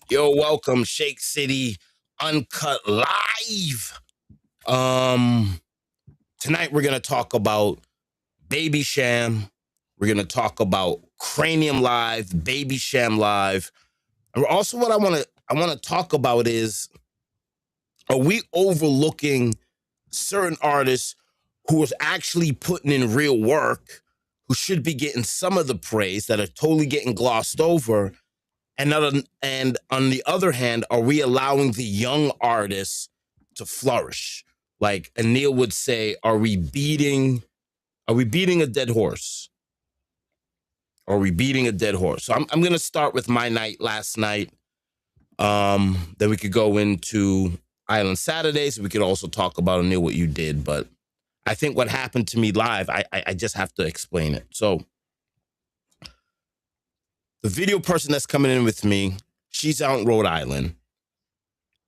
Yo, welcome, Shake City Uncut Live. Tonight we're gonna talk about Baby Cham. We're gonna talk about Cranium Live, Baby Cham Live. And also what I wanna talk about is, are we overlooking certain artists who is actually putting in real work, who should be getting some of the praise that are totally getting glossed over? And on the other hand, are we allowing the young artists to flourish? Like Anil would say, are we beating a dead horse? Are we beating a dead horse? So I'm gonna start with my night last night. Then we could go into Island Saturdays. We could also talk about Anil what you did, but I think what happened to me live, I just have to explain it. So the video person that's coming in with me, she's out in Rhode Island.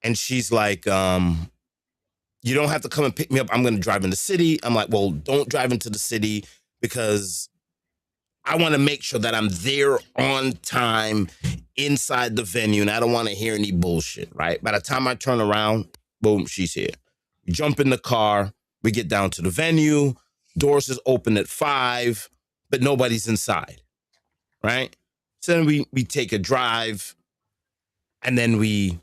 And she's like, you don't have to come and pick me up. I'm going to drive in the city. I'm like, well, don't drive into the city because I want to make sure that I'm there on time inside the venue. And I don't want to hear any bullshit, right? By the time I turn around, boom, she's here. We jump in the car. We get down to the venue. Doors is open at 5, but nobody's inside, right? So then we take a drive, and then we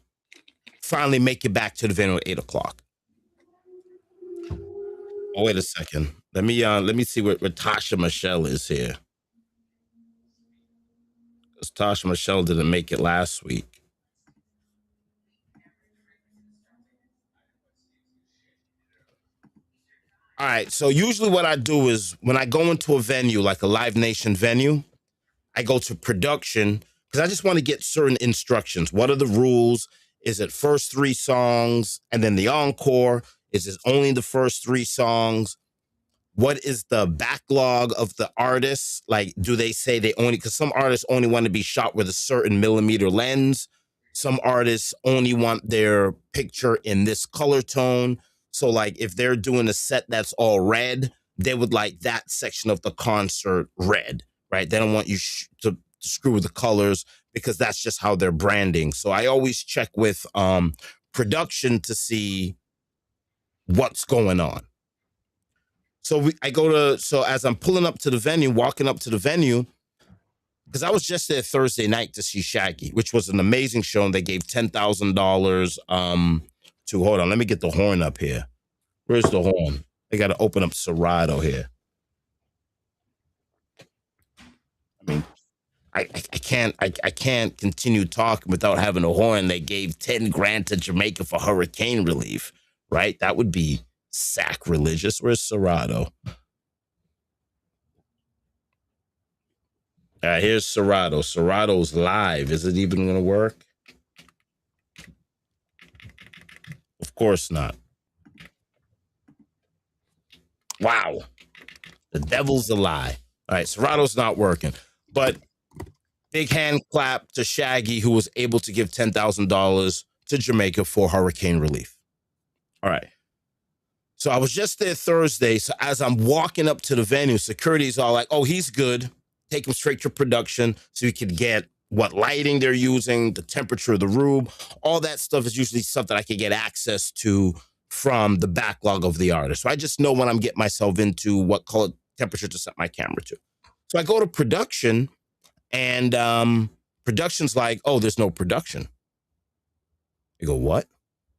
finally make it back to the venue at 8 o'clock. Oh, wait a second. Let me see where Tasha Michelle is here. Because Tasha Michelle didn't make it last week. All right, so usually what I do is when I go into a venue, like a Live Nation venue, I go to production because I just want to get certain instructions. What are the rules? Is it first 3 songs and then the encore? Is it only the first 3 songs? What is the backlog of the artists? Like, do they say they only, because some artists only want to be shot with a certain millimeter lens. Some artists only want their picture in this color tone. So like if they're doing a set that's all red, they would like that section of the concert red, right? They don't want you to screw with the colors because that's just how they're branding. So I always check with production to see what's going on. So as I'm pulling up to the venue, walking up to the venue, because I was just there Thursday night to see Shaggy, which was an amazing show, and they gave $10,000 to, hold on, let me get the horn up here. Where's the horn? They got to open up Serato here. I mean, I can't continue talking without having a horn. They gave 10 grand to Jamaica for hurricane relief, right? That would be sacrilegious. Where's Serato? Here's Serato. Serato's live. Is it even going to work? Of course not. Wow. The devil's a lie. All right, Serato's not working. But big hand clap to Shaggy, who was able to give $10,000 to Jamaica for hurricane relief. All right. So I was just there Thursday. So as I'm walking up to the venue, security's all like, oh, he's good. Take him straight to production so you could get what lighting they're using, the temperature of the room. All that stuff is usually stuff that I can get access to from the backlog of the artist. So I just know when I'm getting myself into what color temperature to set my camera to. So I go to production, and production's like, oh, there's no production. I go, what?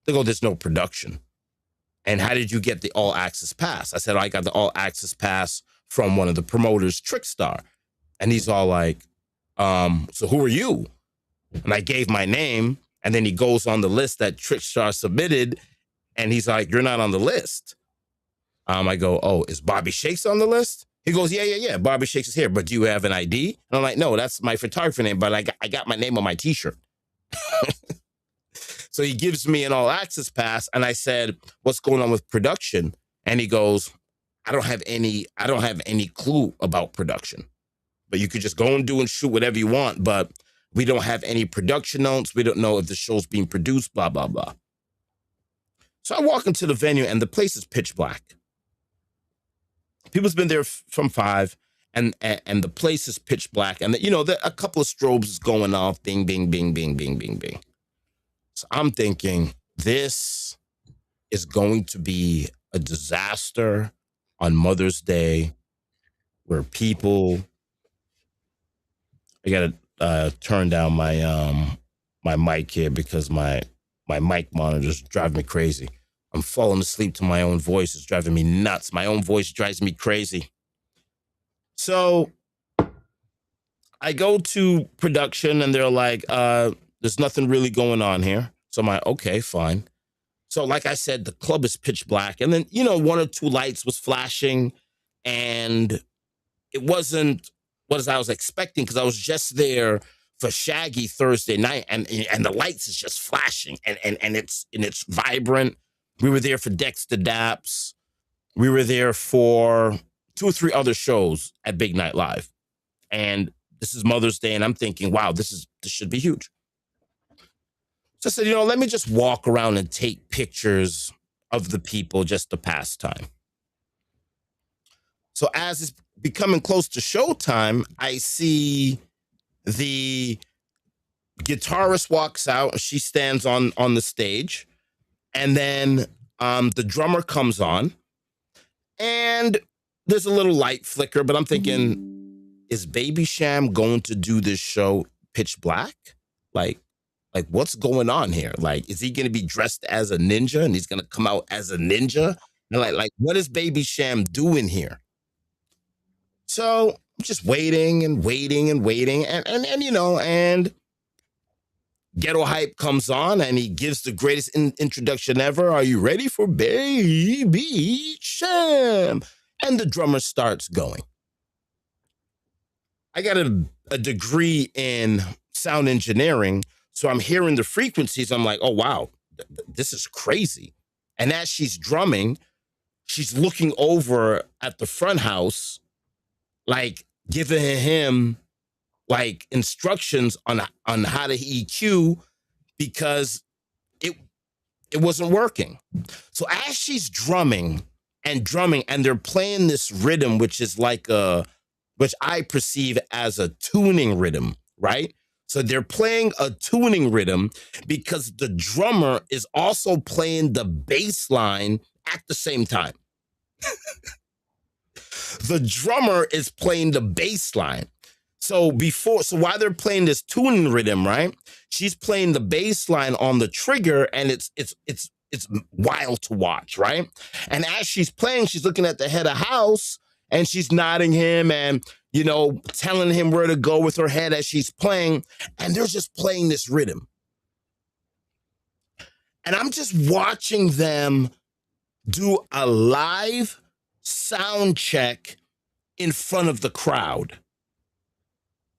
They go, there's no production. And how did you get the all access pass? I said, I got the all access pass from one of the promoters, Trickstar. And he's all like, so who are you? And I gave my name, and then he goes on the list that Trickstar submitted, and he's like, you're not on the list. I go, oh, is Bobby Shakes on the list? He goes, yeah. Bobby Shakes is here, but do you have an ID? And I'm like, no, that's my photographer name, but I got my name on my t-shirt. So he gives me an all access pass, and I said, what's going on with production? And he goes, I don't have any clue about production, but you could just go and do and shoot whatever you want, but we don't have any production notes. We don't know if the show's being produced, blah, blah, blah. So I walk into the venue, and the place is pitch black. People's been there from 5, and the place is pitch black, and you know, a couple of strobes is going off, bing, bing, bing, bing, bing, bing, bing. So I'm thinking this is going to be a disaster on Mother's Day, where people. I gotta turn down my my mic here because my mic monitor's driving me crazy. I'm falling asleep to my own voice. It's driving me nuts. My own voice drives me crazy. So I go to production and they're like, there's nothing really going on here. So I'm like, okay, fine. So like I said, the club is pitch black. And then, you know, one or two lights was flashing and it wasn't what I was expecting because I was just there for Shaggy Thursday night and the lights is just flashing and it's vibrant. We were there for Dexter Daps. We were there for 2 or 3 other shows at Big Night Live. And this is Mother's Day, and I'm thinking, wow, this should be huge. So I said, you know, let me just walk around and take pictures of the people just to pass time. So as it's becoming close to showtime, I see the guitarist walks out, and she stands on the stage, and then the drummer comes on, and there's a little light flicker, but I'm thinking, is Baby Cham going to do this show pitch black? Like what's going on here? Like, is he going to be dressed as a ninja and he's going to come out as a ninja? And like, what is Baby Cham doing here? So I'm just waiting and waiting and waiting. And you know, and Ghetto Hype comes on and he gives the greatest introduction ever. Are you ready for Baby Cham? And the drummer starts going. I got a degree in sound engineering, so I'm hearing the frequencies. I'm like, oh, wow, this is crazy. And as she's drumming, she's looking over at the front house, like giving him like instructions on how to EQ because it wasn't working. So as she's drumming, and they're playing this rhythm, which is like which I perceive as a tuning rhythm, right? So they're playing a tuning rhythm because the drummer is also playing the bass line at the same time. The drummer is playing the bass line. So while they're playing this tuning rhythm, right? She's playing the bass line on the trigger, and it's wild to watch, right? And as she's playing, she's looking at the head of house and she's nodding him and, you know, telling him where to go with her head as she's playing. And they're just playing this rhythm. And I'm just watching them do a live sound check in front of the crowd.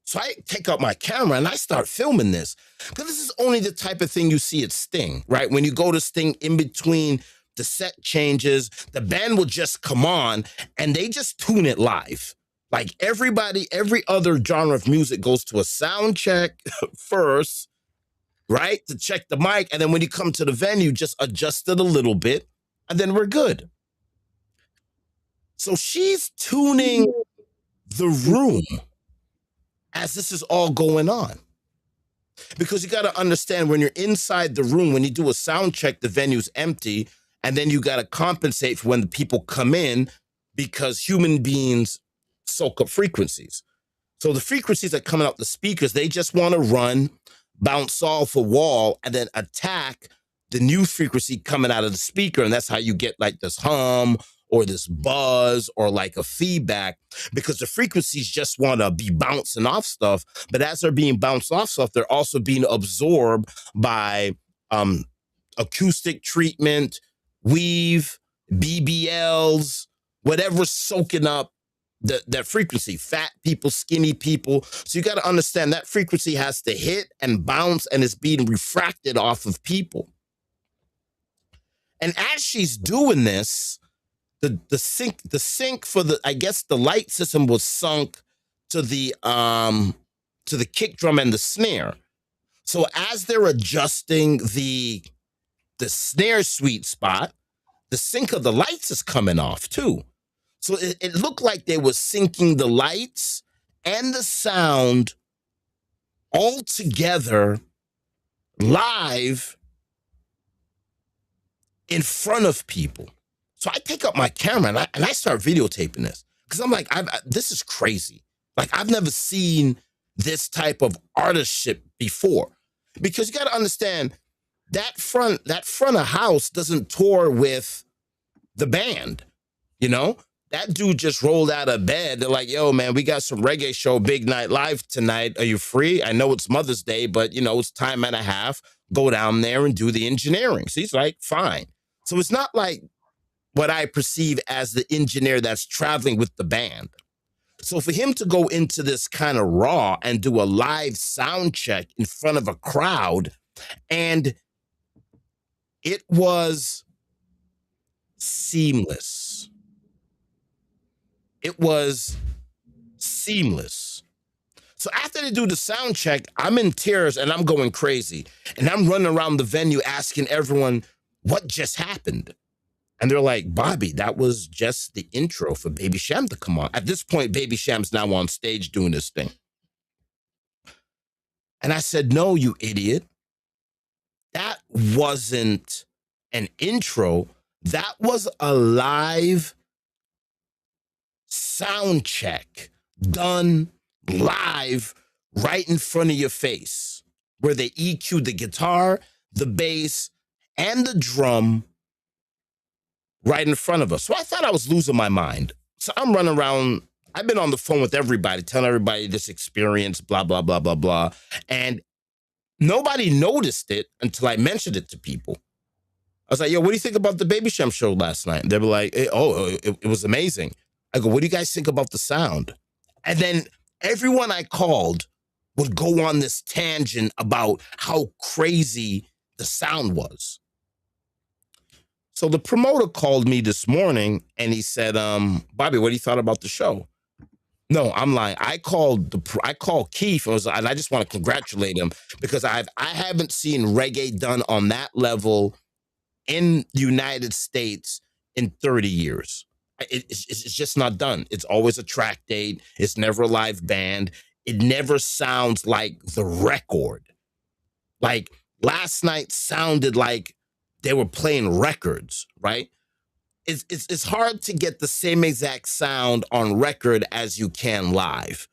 So I take out my camera and I start filming this because this is only the type of thing you see at Sting, right? When you go to Sting in between the set changes, the band will just come on and they just tune it live. Like every other genre of music goes to a sound check first, right? To check the mic. And then when you come to the venue, just adjust it a little bit and then we're good. So she's tuning the room as this is all going on. Because you got to understand when you're inside the room, when you do a sound check, the venue's empty, and then you got to compensate for when the people come in because human beings soak up frequencies. So the frequencies that come out the speakers, they just want to run, bounce off a wall, and then attack the new frequency coming out of the speaker. And that's how you get like this hum or this buzz or like a feedback because the frequencies just want to be bouncing off stuff. But as they're being bounced off stuff, they're also being absorbed by acoustic treatment, weave, BBLs, whatever's soaking up that frequency, fat people, skinny people. So you got to understand that frequency has to hit and bounce and it's being refracted off of people. And as she's doing this, the sync for the, I guess the light system was sunk to the kick drum and the snare. So as they're adjusting the snare sweet spot, the sync of the lights is coming off too. So it looked like they were syncing the lights and the sound all together live in front of people. So I take up my camera and I start videotaping this because I'm like, this is crazy. Like, I've never seen this type of artistship before. Because you got to understand, that front of house doesn't tour with the band, you know? That dude just rolled out of bed. They're like, yo, man, we got some reggae show, Big Night Live tonight. Are you free? I know it's Mother's Day, but, you know, it's time and a half. Go down there and do the engineering. So he's like, fine. So it's not like what I perceive as the engineer that's traveling with the band. So for him to go into this kind of raw and do a live sound check in front of a crowd, and it was seamless. It was seamless. So after they do the sound check, I'm in tears and I'm going crazy. And I'm running around the venue asking everyone, what just happened? And they're like, Bobby, that was just the intro for Baby Cham to come on. At this point, Baby Cham's now on stage doing this thing. And I said, no, you idiot. That wasn't an intro. That was a live sound check done live right in front of your face, where they EQ'd the guitar, the bass, and the drum right in front of us. So I thought I was losing my mind. So I'm running around. I've been on the phone with everybody, telling everybody this experience, blah, blah, blah, blah, blah. And nobody noticed it until I mentioned it to people. I was like, yo, what do you think about the Baby Cham show last night? And they were like, hey, it was amazing. I go, what do you guys think about the sound? And then everyone I called would go on this tangent about how crazy the sound was. So the promoter called me this morning and he said, Bobby, what do you thought about the show? No, I'm lying. I called Keith and I just want to congratulate him because I haven't seen reggae done on that level in the United States in 30 years. It's just not done. It's always a track date. It's never a live band. It never sounds like the record. Like last night sounded like they were playing records, right? It's hard to get the same exact sound on record as you can live.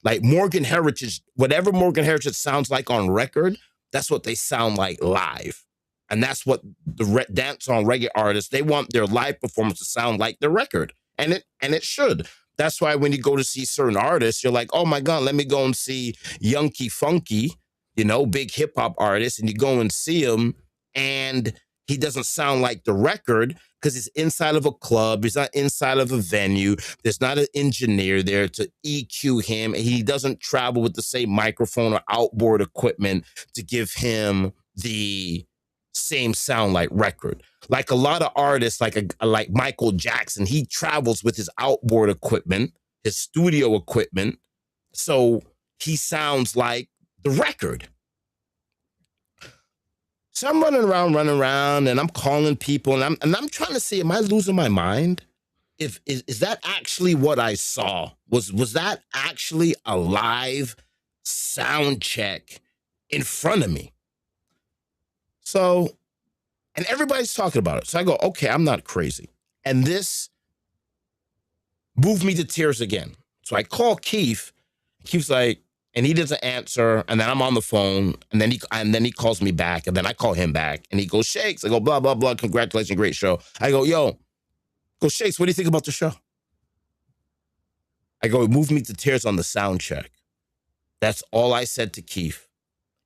Like Morgan Heritage, whatever Morgan Heritage sounds like on record, that's what they sound like live. And that's what the dancehall reggae artists, they want their live performance to sound like the record. And it should. That's why when you go to see certain artists, you're like, oh my God, let me go and see Yunky Funky, you know, big hip hop artist. And you go and see him and he doesn't sound like the record because he's inside of a club. He's not inside of a venue. There's not an engineer there to EQ him. And he doesn't travel with the same microphone or outboard equipment to give him the same sound like record. Like a lot of artists, like Michael Jackson, he travels with his outboard equipment, his studio equipment, so he sounds like the record. So I'm running around, and I'm calling people, and I'm trying to see, am I losing my mind? Is that actually what I saw? Was that actually a live sound check in front of me? So, and everybody's talking about it. So I go, okay, I'm not crazy. And this moved me to tears again. So I call Keith. Keith's like, and he doesn't answer. And then I'm on the phone. And then he calls me back. And then I call him back. And he goes, Shakes. I go, blah, blah, blah. Congratulations, great show. I go, go, Shakes, what do you think about the show? I go, it moved me to tears on the sound check. That's all I said to Keith.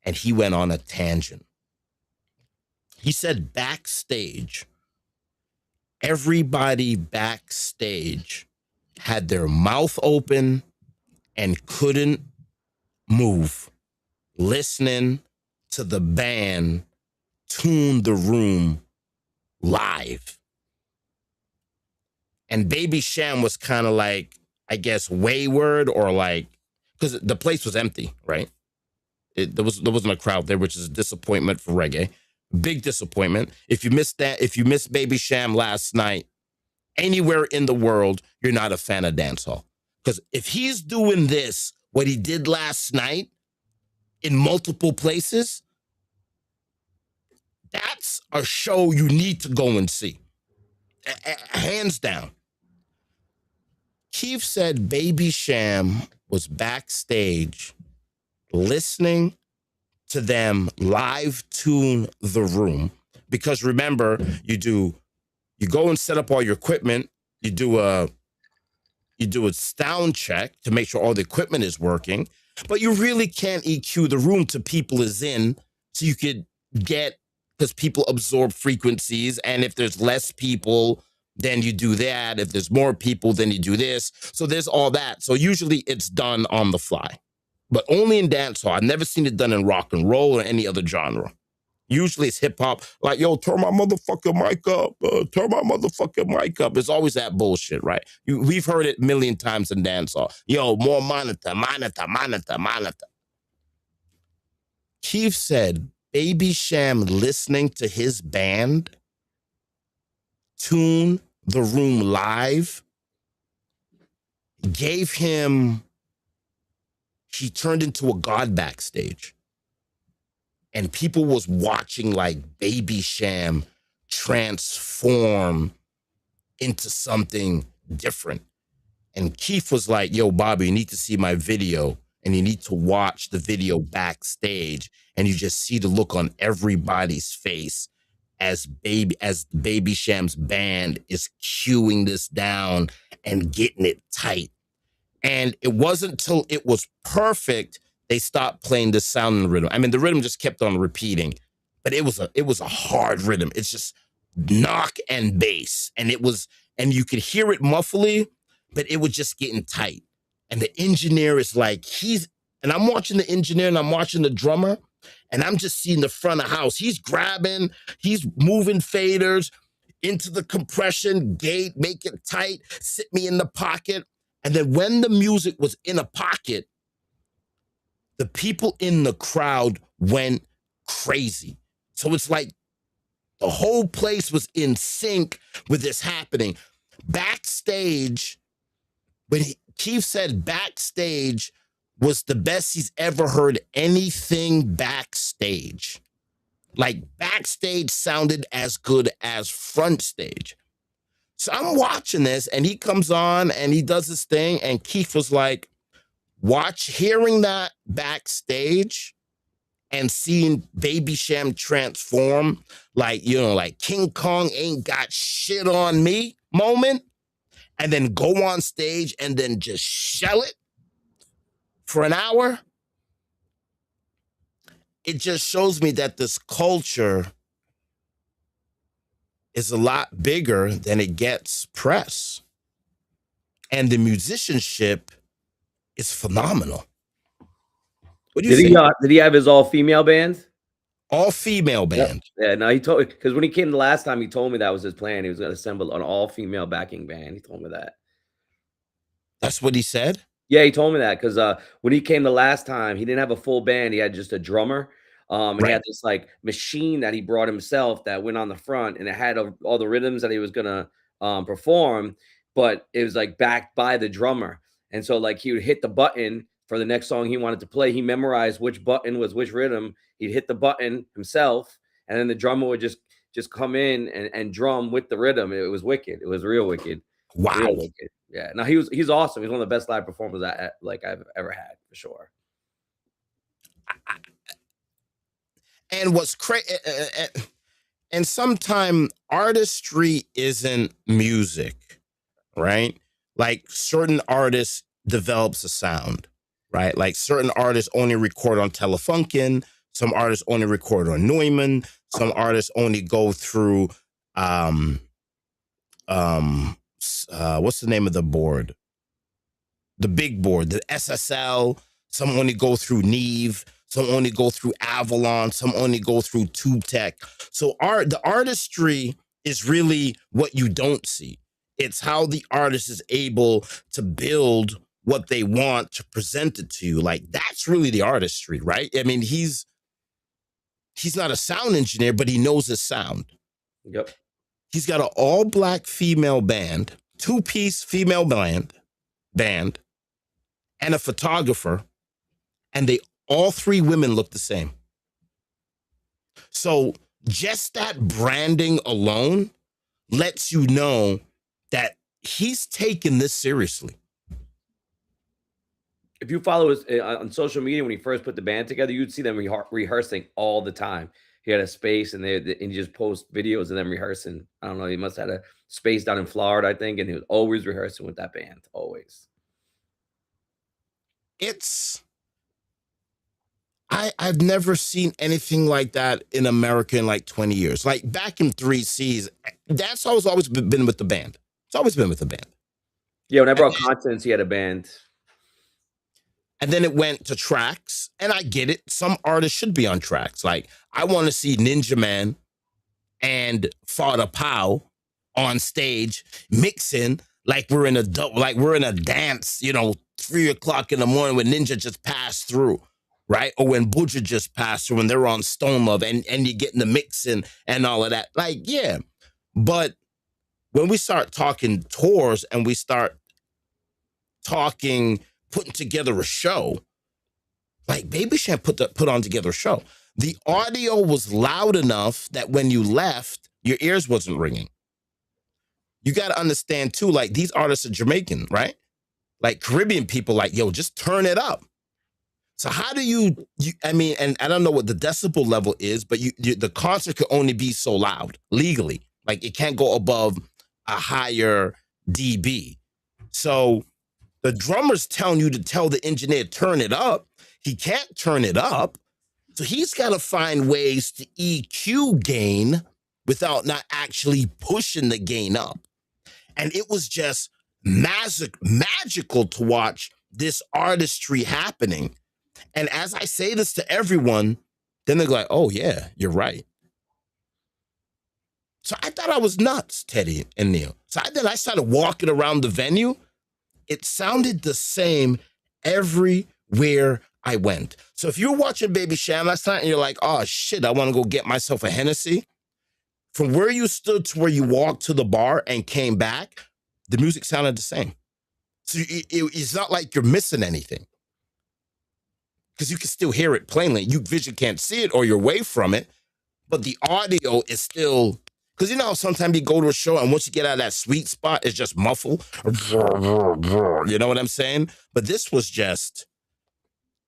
And he went on a tangent. He said backstage, everybody backstage had their mouth open and couldn't move, listening to the band tune the room live. And Baby Cham was kind of like, I guess, wayward or like, because the place was empty, right? There wasn't a crowd there, which is a disappointment for reggae. Big disappointment. If you missed Baby Cham last night, anywhere in the world, you're not a fan of dancehall. Because if he's doing this, what he did last night in multiple places, that's a show you need to go and see. Hands down. Keith said Baby Cham was backstage listening to them live tune the room. Because remember, you go and set up all your equipment, you do a sound check to make sure all the equipment is working, but you really can't EQ the room till people is in, so you could get, because people absorb frequencies, and if there's less people, then you do that. If there's more people, then you do this. So there's all that. So usually it's done on the fly, but only in dancehall. I've never seen it done in rock and roll or any other genre. Usually it's hip hop, like, yo, turn my motherfucking mic up, turn my motherfucking mic up. It's always that bullshit, right? We've heard it a million times in dancehall. Yo, more monitor. Keith said Baby Cham listening to his band tune the room live gave him, he turned into a god backstage. And people was watching like Baby Cham transform into something different. And Keith was like, yo, Bobby, you need to see my video, and you need to watch the video backstage, and you just see the look on everybody's face as Baby Cham's band is cueing this down and getting it tight. And it wasn't till it was perfect they stopped playing the sound and rhythm. I mean, the rhythm just kept on repeating, but it was a hard rhythm. It's just knock and bass, and you could hear it muffly, but it was just getting tight. And the engineer is like, and I'm watching the engineer and I'm watching the drummer, and I'm just seeing the front of house. He's grabbing, he's moving faders into the compression gate, make it tight, sit me in the pocket. And then when the music was in a pocket, the people in the crowd went crazy. So it's like the whole place was in sync with this happening. Backstage, Keith said backstage was the best he's ever heard anything backstage. Like backstage sounded as good as front stage. So I'm watching this, and he comes on and he does his thing, and Keith was like, hearing that backstage and seeing Baby Cham transform, like, you know, like King Kong ain't got shit on me moment, and then go on stage and then just shell it for an hour. It just shows me that this culture is a lot bigger than it gets press. And the musicianship is phenomenal. What do you think? Did he have his all-female band? All-female band. Yep. Yeah, no, he told me, because when he came the last time, he told me that was his plan. He was going to assemble an all-female backing band. He told me that. That's what he said? Yeah, he told me that, because when he came the last time, he didn't have a full band. He had just a drummer. And he had this like machine that he brought himself that went on the front, and it had all the rhythms that he was going to perform, but it was like backed by the drummer. And so like he would hit the button for the next song he wanted to play. He memorized which button was which rhythm. He'd hit the button himself, and then the drummer would just come in and drum with the rhythm. It was wicked. It was real wicked. Wow. Real wicked. Yeah. No, he's awesome. He's one of the best live performers I've ever had, for sure. And what's crazy, and sometimes artistry isn't music, right? Like certain artists develops a sound, right? Like certain artists only record on Telefunken. Some artists only record on Neumann. Some artists only go through, what's the name of the board? The big board, the SSL. Some only go through Neve. Some only go through Avalon. Some only go through TubeTech. So the artistry is really what you don't see. It's how the artist is able to build what they want to present it to you. Like, that's really the artistry, right? I mean, he's not a sound engineer, but he knows his sound. Yep. He's got an all-black female band, 2-piece female band, and a photographer, and all 3 women look the same. So just that branding alone lets you know that he's taking this seriously. If you follow us on social media when he first put the band together, you'd see them rehearsing all the time. He had a space, and he just post videos of them rehearsing. I don't know. He must have had a space down in Florida, I think, and he was always rehearsing with that band. Always. I've never seen anything like that in America in like 20 years. Like back in 3Cs, Dancehall's always been with the band. It's always been with the band. Yeah, when I brought Konshens, he had a band. And then it went to tracks, and I get it. Some artists should be on tracks. Like, I want to see Ninja Man and Fada Pow on stage mixing like we're in a dance, 3 o'clock in the morning when Ninja just passed through, right? Or when Buja just passed through and they're on Stone Love and you're getting the mixing and all of that. Like, yeah. But when we start talking tours and we start talking putting together a show, like Baby Cham put on together a show. The audio was loud enough that when you left, your ears wasn't ringing. You got to understand too, like these artists are Jamaican, right? Like Caribbean people, like, yo, just turn it up. So how do you and I don't know what the decibel level is, but the concert could only be so loud legally. Like it can't go above a higher dB. So the drummer's telling you to tell the engineer, turn it up. He can't turn it up. So he's got to find ways to EQ gain without not actually pushing the gain up. And it was just magical to watch this artistry happening. And as I say this to everyone, then they're like, oh, yeah, you're right. So I thought I was nuts, Teddy and Neil. So then I started walking around the venue. It sounded the same everywhere I went. So if you're watching Baby Cham last night and you're like, oh, shit, I want to go get myself a Hennessy, from where you stood to where you walked to the bar and came back, the music sounded the same. So it's not like you're missing anything because you can still hear it plainly. You vision can't see it or you're away from it, but the audio is still... Because you know how sometimes you go to a show and once you get out of that sweet spot, it's just muffled. You know what I'm saying? But this was just...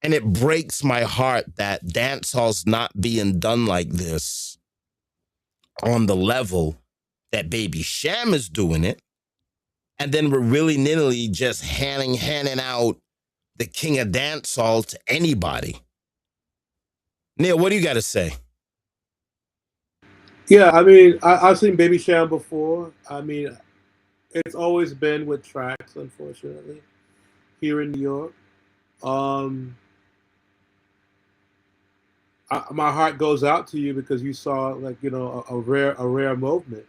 And it breaks my heart that dancehall's not being done like this on the level that Baby Cham is doing it. And then we're willy-nilly just handing out the king of dancehall to anybody. Neil, what do you got to say? Yeah, I mean, I've seen Baby Cham before. I mean, it's always been with tracks, unfortunately, here in New York. My heart goes out to you because you saw, like, you know, a rare movement.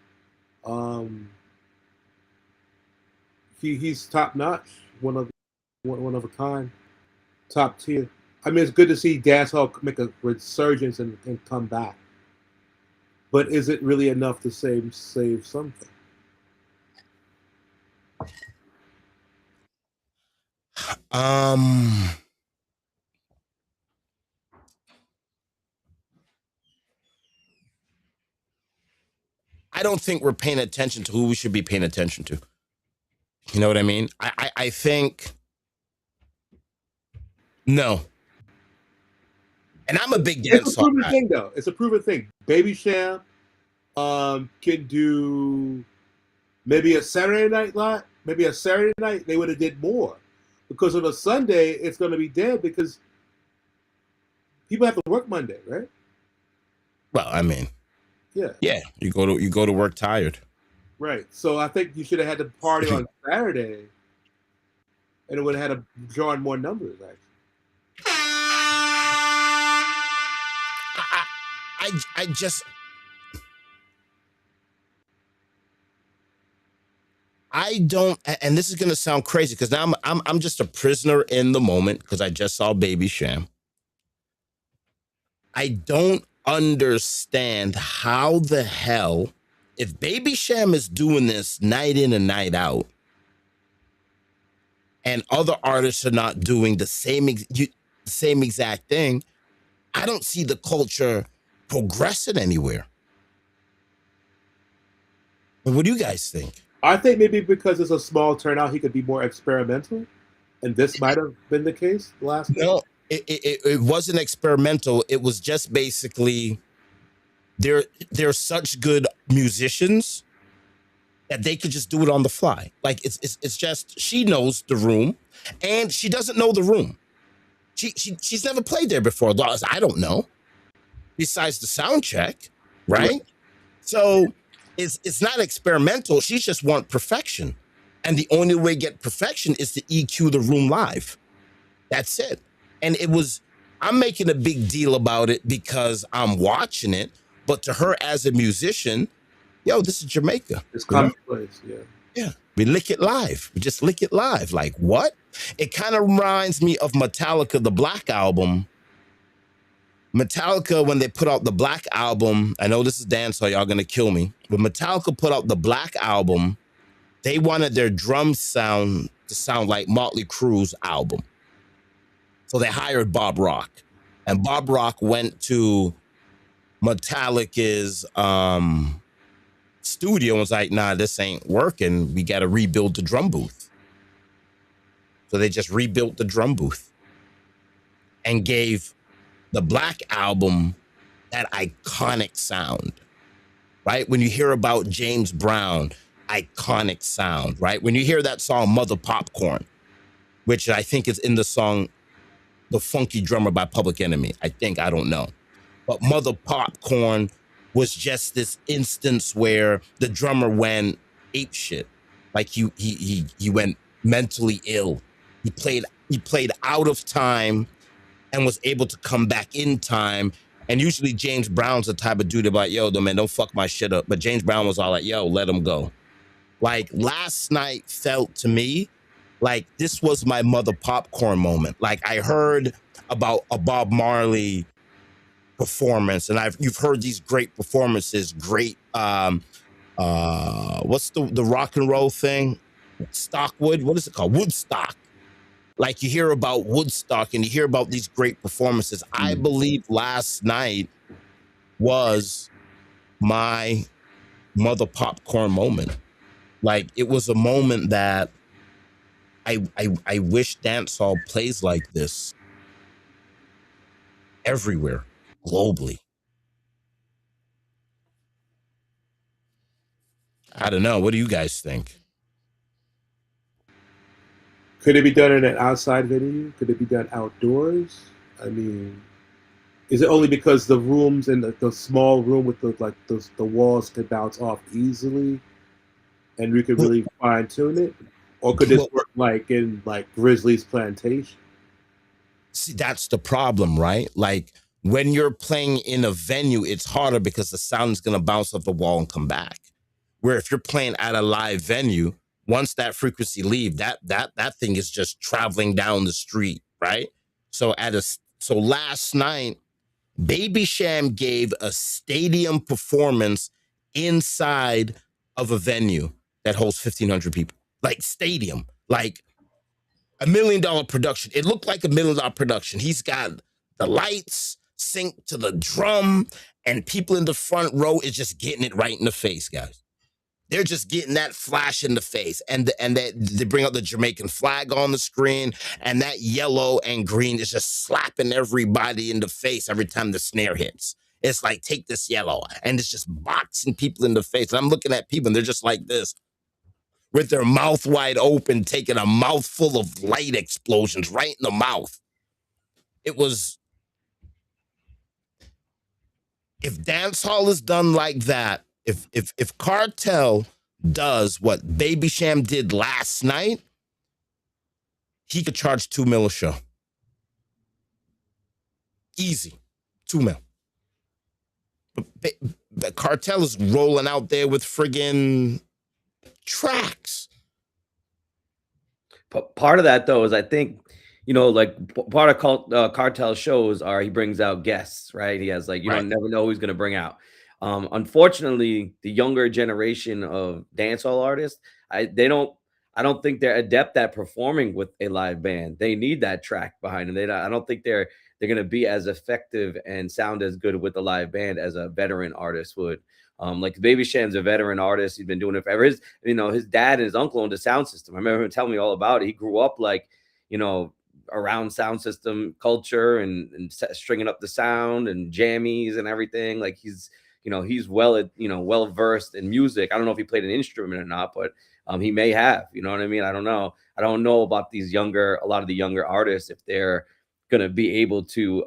He's top notch, one of a kind, top tier. I mean, it's good to see dancehall make a resurgence and come back. But is it really enough to save something? I don't think we're paying attention to who we should be paying attention to. You know what I mean? I think no. And I'm a big dancehall guy. It's a proven thing, though. It's a proven thing. Baby Cham can do maybe a Saturday night lot. Maybe a Saturday night they would have did more, because on a Sunday it's going to be dead because people have to work Monday, right? Well, I mean, yeah. You go to work tired, right? So I think you should have had the party on Saturday, and it would have had drawn more numbers. Actually, I don't, and this is gonna sound crazy because now I'm just a prisoner in the moment because I just saw Baby Cham. I don't understand how the hell if Baby Sham is doing this night in and night out, and other artists are not doing the same exact thing, I don't see the culture progressing anywhere. But what do you guys think? I think maybe because it's a small turnout, he could be more experimental, and this might have been the case last night. No, it wasn't experimental. It was just basically they're such good musicians that they could just do it on the fly. Like it's just she knows the room, and she doesn't know the room. She's never played there before. I don't know. Besides the sound check, right? So it's not experimental. She just wants perfection, and the only way to get perfection is to EQ the room live. That's it. And I'm making a big deal about it because I'm watching it. But to her as a musician, yo, this is Jamaica. It's commonplace, yeah. Yeah, we lick it live. We just lick it live. Like, what? It kind of reminds me of Metallica, the Black Album. Metallica, when they put out the Black Album, I know this is dancehall, y'all gonna kill me. When Metallica put out the Black Album, they wanted their drum sound to sound like Motley Crue's album. So they hired Bob Rock. And Bob Rock went to Metallica's studio and was like, nah, this ain't working. We got to rebuild the drum booth. So they just rebuilt the drum booth and gave the Black Album that iconic sound, right? When you hear about James Brown, iconic sound, right? When you hear that song, Mother Popcorn, which I think is in the song, The Funky Drummer by Public Enemy. I don't know. But Mother Popcorn was just this instance where the drummer went ape shit. Like he went mentally ill. He played out of time and was able to come back in time. And usually James Brown's the type of dude about, yo, man, don't fuck my shit up. But James Brown was all like, yo, let him go. Like last night felt to me like this was my Mother Popcorn moment. Like I heard about a Bob Marley performance, and you've heard these great performances, great what's the rock and roll thing? Stockwood, what is it called? Woodstock. Like you hear about Woodstock and you hear about these great performances. I believe last night was my Mother Popcorn moment. Like it was a moment that I wish dancehall plays like this everywhere, globally. I don't know. What do you guys think? Could it be done in an outside venue? Could it be done outdoors? I mean, is it only because the rooms in the small room with the walls could bounce off easily, and we could really fine tune it, or could this work like in Grizzly's Plantation? See, that's the problem, right? Like when you're playing in a venue, it's harder because the sound is going to bounce off the wall and come back. Where if you're playing at a live venue, once that frequency leaves, that thing is just traveling down the street, right? So last night, Baby Sham gave a stadium performance inside of a venue that holds 1,500 people. Like stadium, like $1 million production. It looked like $1 million production. He's got the lights synced to the drum, and people in the front row is just getting it right in the face, guys. They're just getting that flash in the face, and they bring out the Jamaican flag on the screen, and that yellow and green is just slapping everybody in the face every time the snare hits. It's like, take this yellow, and it's just boxing people in the face. And I'm looking at people, and they're just like this, with their mouth wide open, taking a mouthful of light explosions right in the mouth. It was, if dancehall is done like that, if Kartel does what Baby Sham did last night, he could charge $2 million a show. Easy, $2 million. But Kartel is rolling out there with friggin' tracks. Part of that, though, is I think, like part of Kartel shows are he brings out guests, right? He has you don't never know who he's going to bring out. Unfortunately, the younger generation of dancehall artists, I don't think they're adept at performing with a live band. They need that track behind them. I don't think they're going to be as effective and sound as good with a live band as a veteran artist would. Like Baby Sham's a veteran artist. He's been doing it forever. His dad and his uncle owned a sound system. I remember him telling me all about it. He grew up like, around sound system culture and stringing up the sound and jammies and everything. Like he's well versed in music. I don't know if he played an instrument or not, but he may have. You know what I mean? I don't know. I don't know about a lot of the younger artists, if they're gonna be able to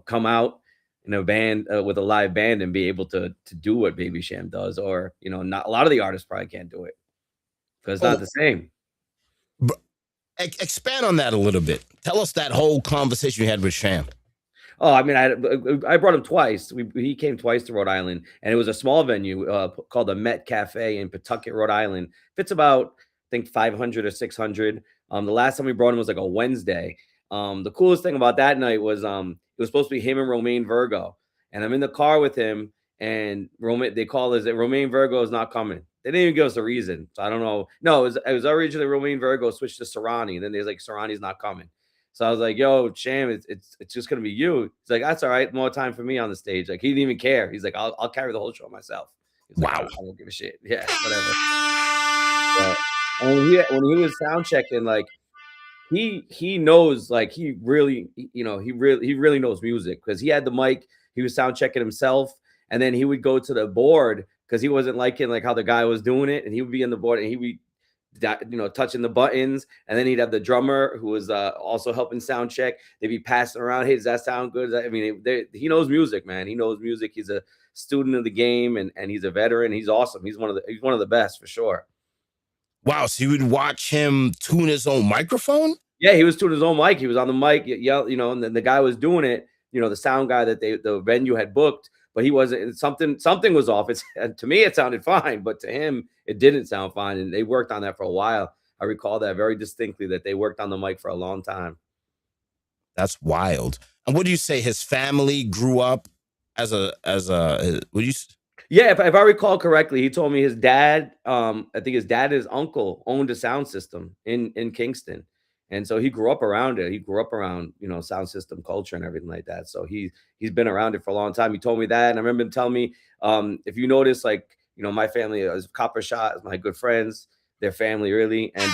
come out in a band with a live band and be able to do what Baby Cham does, or not. A lot of the artists probably can't do it because it's not the same. Expand on that a little bit. Tell us that whole conversation you had with Cham. Oh, I mean, I brought him twice. He came twice to Rhode Island, and it was a small venue called the Met Cafe in Pawtucket, Rhode Island. Fits about, I think, 500 or 600. The last time we brought him was like a Wednesday. The coolest thing about that night was it was supposed to be him and Romain Virgo, and I'm in the car with him, and they call us that Romain Virgo is not coming. They didn't even give us a reason, so I don't know. No, it was originally Romain Virgo switched to Serrani, and then there's like Serrani's not coming. So I was like, "Yo, Cham, it's just gonna be you." He's like, "That's all right. More time for me on the stage." Like he didn't even care. He's like, "I'll carry the whole show myself." He's like, wow, I don't give a shit. Yeah, whatever. Yeah. And when he was sound checking, like he knows, like he really knows music, because he had the mic. He was sound checking himself, and then he would go to the board because he wasn't liking like how the guy was doing it, and he would be in the board and he would touching the buttons, and then he'd have the drummer who was also helping sound check. They'd be passing around, "Hey, does that sound good?" I mean, he knows music, man. He knows music. He's a student of the game, and he's a veteran. He's awesome. He's one of the best for sure. Wow, so you would watch him tune his own microphone? Yeah, he was tuning his own mic. He was on the mic, and then the guy was doing it. The sound guy that the venue had booked, but he wasn't. Something was off. To me, it sounded fine, but to him, it didn't sound fine. And they worked on that for a while. I recall that very distinctly, that they worked on the mic for a long time. That's wild. And what do you say? His family grew up as a what do you? Yeah, if I recall correctly, he told me his dad, I think his dad and his uncle owned a sound system in Kingston. And so he grew up around it. He grew up around, sound system culture and everything like that. So he's been around it for a long time. He told me that. And I remember him telling me, if you notice, like, my family is Copper Shot, my good friends, their family really. And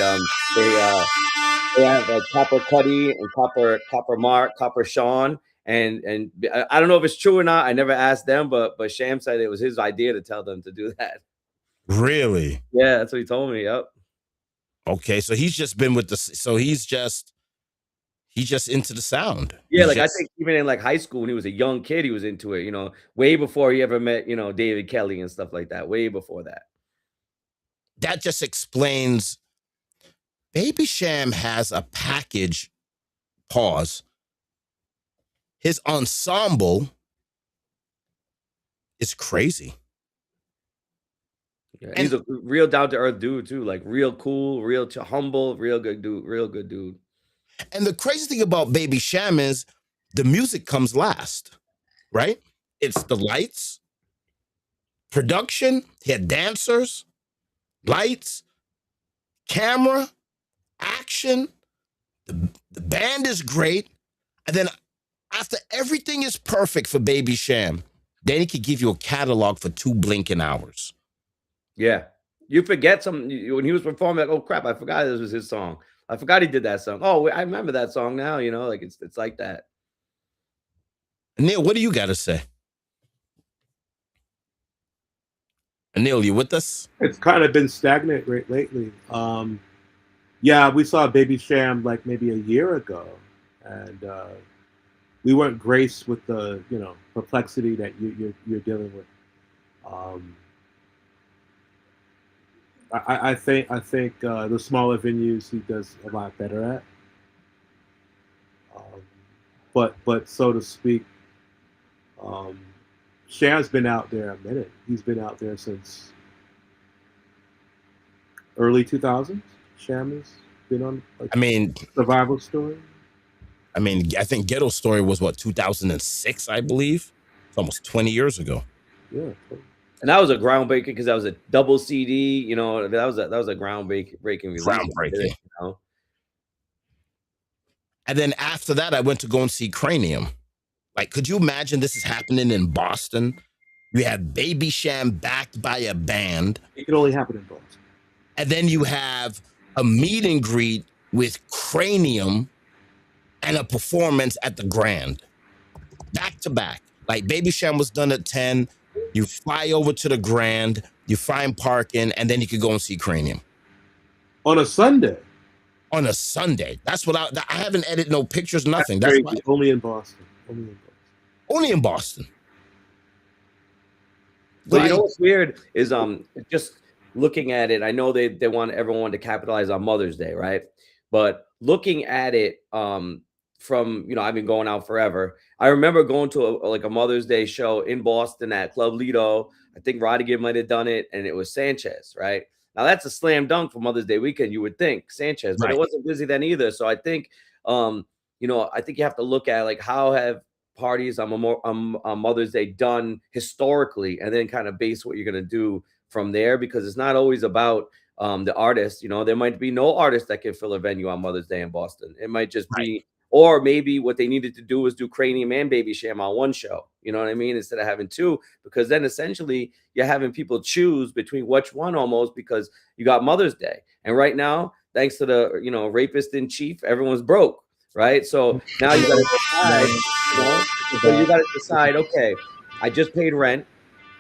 they have Copper Cuddy and Copper Mark, Copper Sean. And I don't know if it's true or not. I never asked them, but Cham said it was his idea to tell them to do that. Really? Yeah, that's what he told me. Yep. Okay, so he's just been with he's just into the sound. Yeah, I think even in like high school when he was a young kid, he was into it, way before he ever met, David Kelly and stuff like that, way before that. That just explains Baby Cham has a package, pause. His ensemble is crazy. Yeah, he's a real down-to-earth dude too, like real cool, real humble, real good dude. And the crazy thing about Baby Cham is the music comes last, right? It's the lights, production. He had dancers, lights, camera, action. The band is great. And then after everything is perfect for Baby Cham, then he could give you a catalog for 2 blinking hours. Yeah. You forget something when he was performing, like, oh crap, I forgot this was his song. I forgot he did that song. Oh, I remember that song now, like it's like that. Neil, what do you got to say? Neil, you with us? It's kind of been stagnant lately. Yeah, we saw Baby Cham like maybe a year ago, and we weren't graced with the perplexity that you're dealing with. I think the smaller venues he does a lot better at. But so to speak, Cham's been out there a minute. He's been out there since early 2000s. Cham has been on. Survival Story. I think Ghetto Story was 2006, I believe. It's almost 20 years ago. Yeah. And that was a groundbreaking because that was a double CD. You know, that was a groundbreaking release. Groundbreaking. You know? And then after that, I went to go and see Cranium. Like, could you imagine this is happening in Boston? You have Baby Sham backed by a band. It can only happen in Boston. And then you have a meet and greet with Cranium and a performance at the Grand. Back to back. Like, Baby Sham was done at 10. You fly over to the Grand, you find parking, and then you could go and see Cranium. On a Sunday? On a Sunday. That's what I haven't edited no pictures, nothing. That's why. Only in Boston. Only in Boston. But you know what's weird is just looking at it, I know they want everyone to capitalize on Mother's Day, right? But looking at it from, you know, I've been going out forever. I remember going to a Mother's Day show in Boston at Club Lido. I think Rodigan might have done it, and it was Sanchez, right? Now that's a slam dunk for Mother's Day weekend, you would think, Sanchez, but it wasn't busy then either. So I think, you know, I think you have to look at like how have parties on Mother's Day done historically, and then kind of base what you're gonna do from there, because it's not always about the artist. You know, there might be no artist that can fill a venue on Mother's Day in Boston. It might just be, or maybe what they needed to do was do Cranium and Baby Sham on one show. You know what I mean? Instead of having two, because then essentially you're having people choose between which one almost, because you got Mother's Day. And right now, thanks to the, you know, rapist in chief, everyone's broke, right? So now you got to decide, you know, so you got to decide, okay, I just paid rent.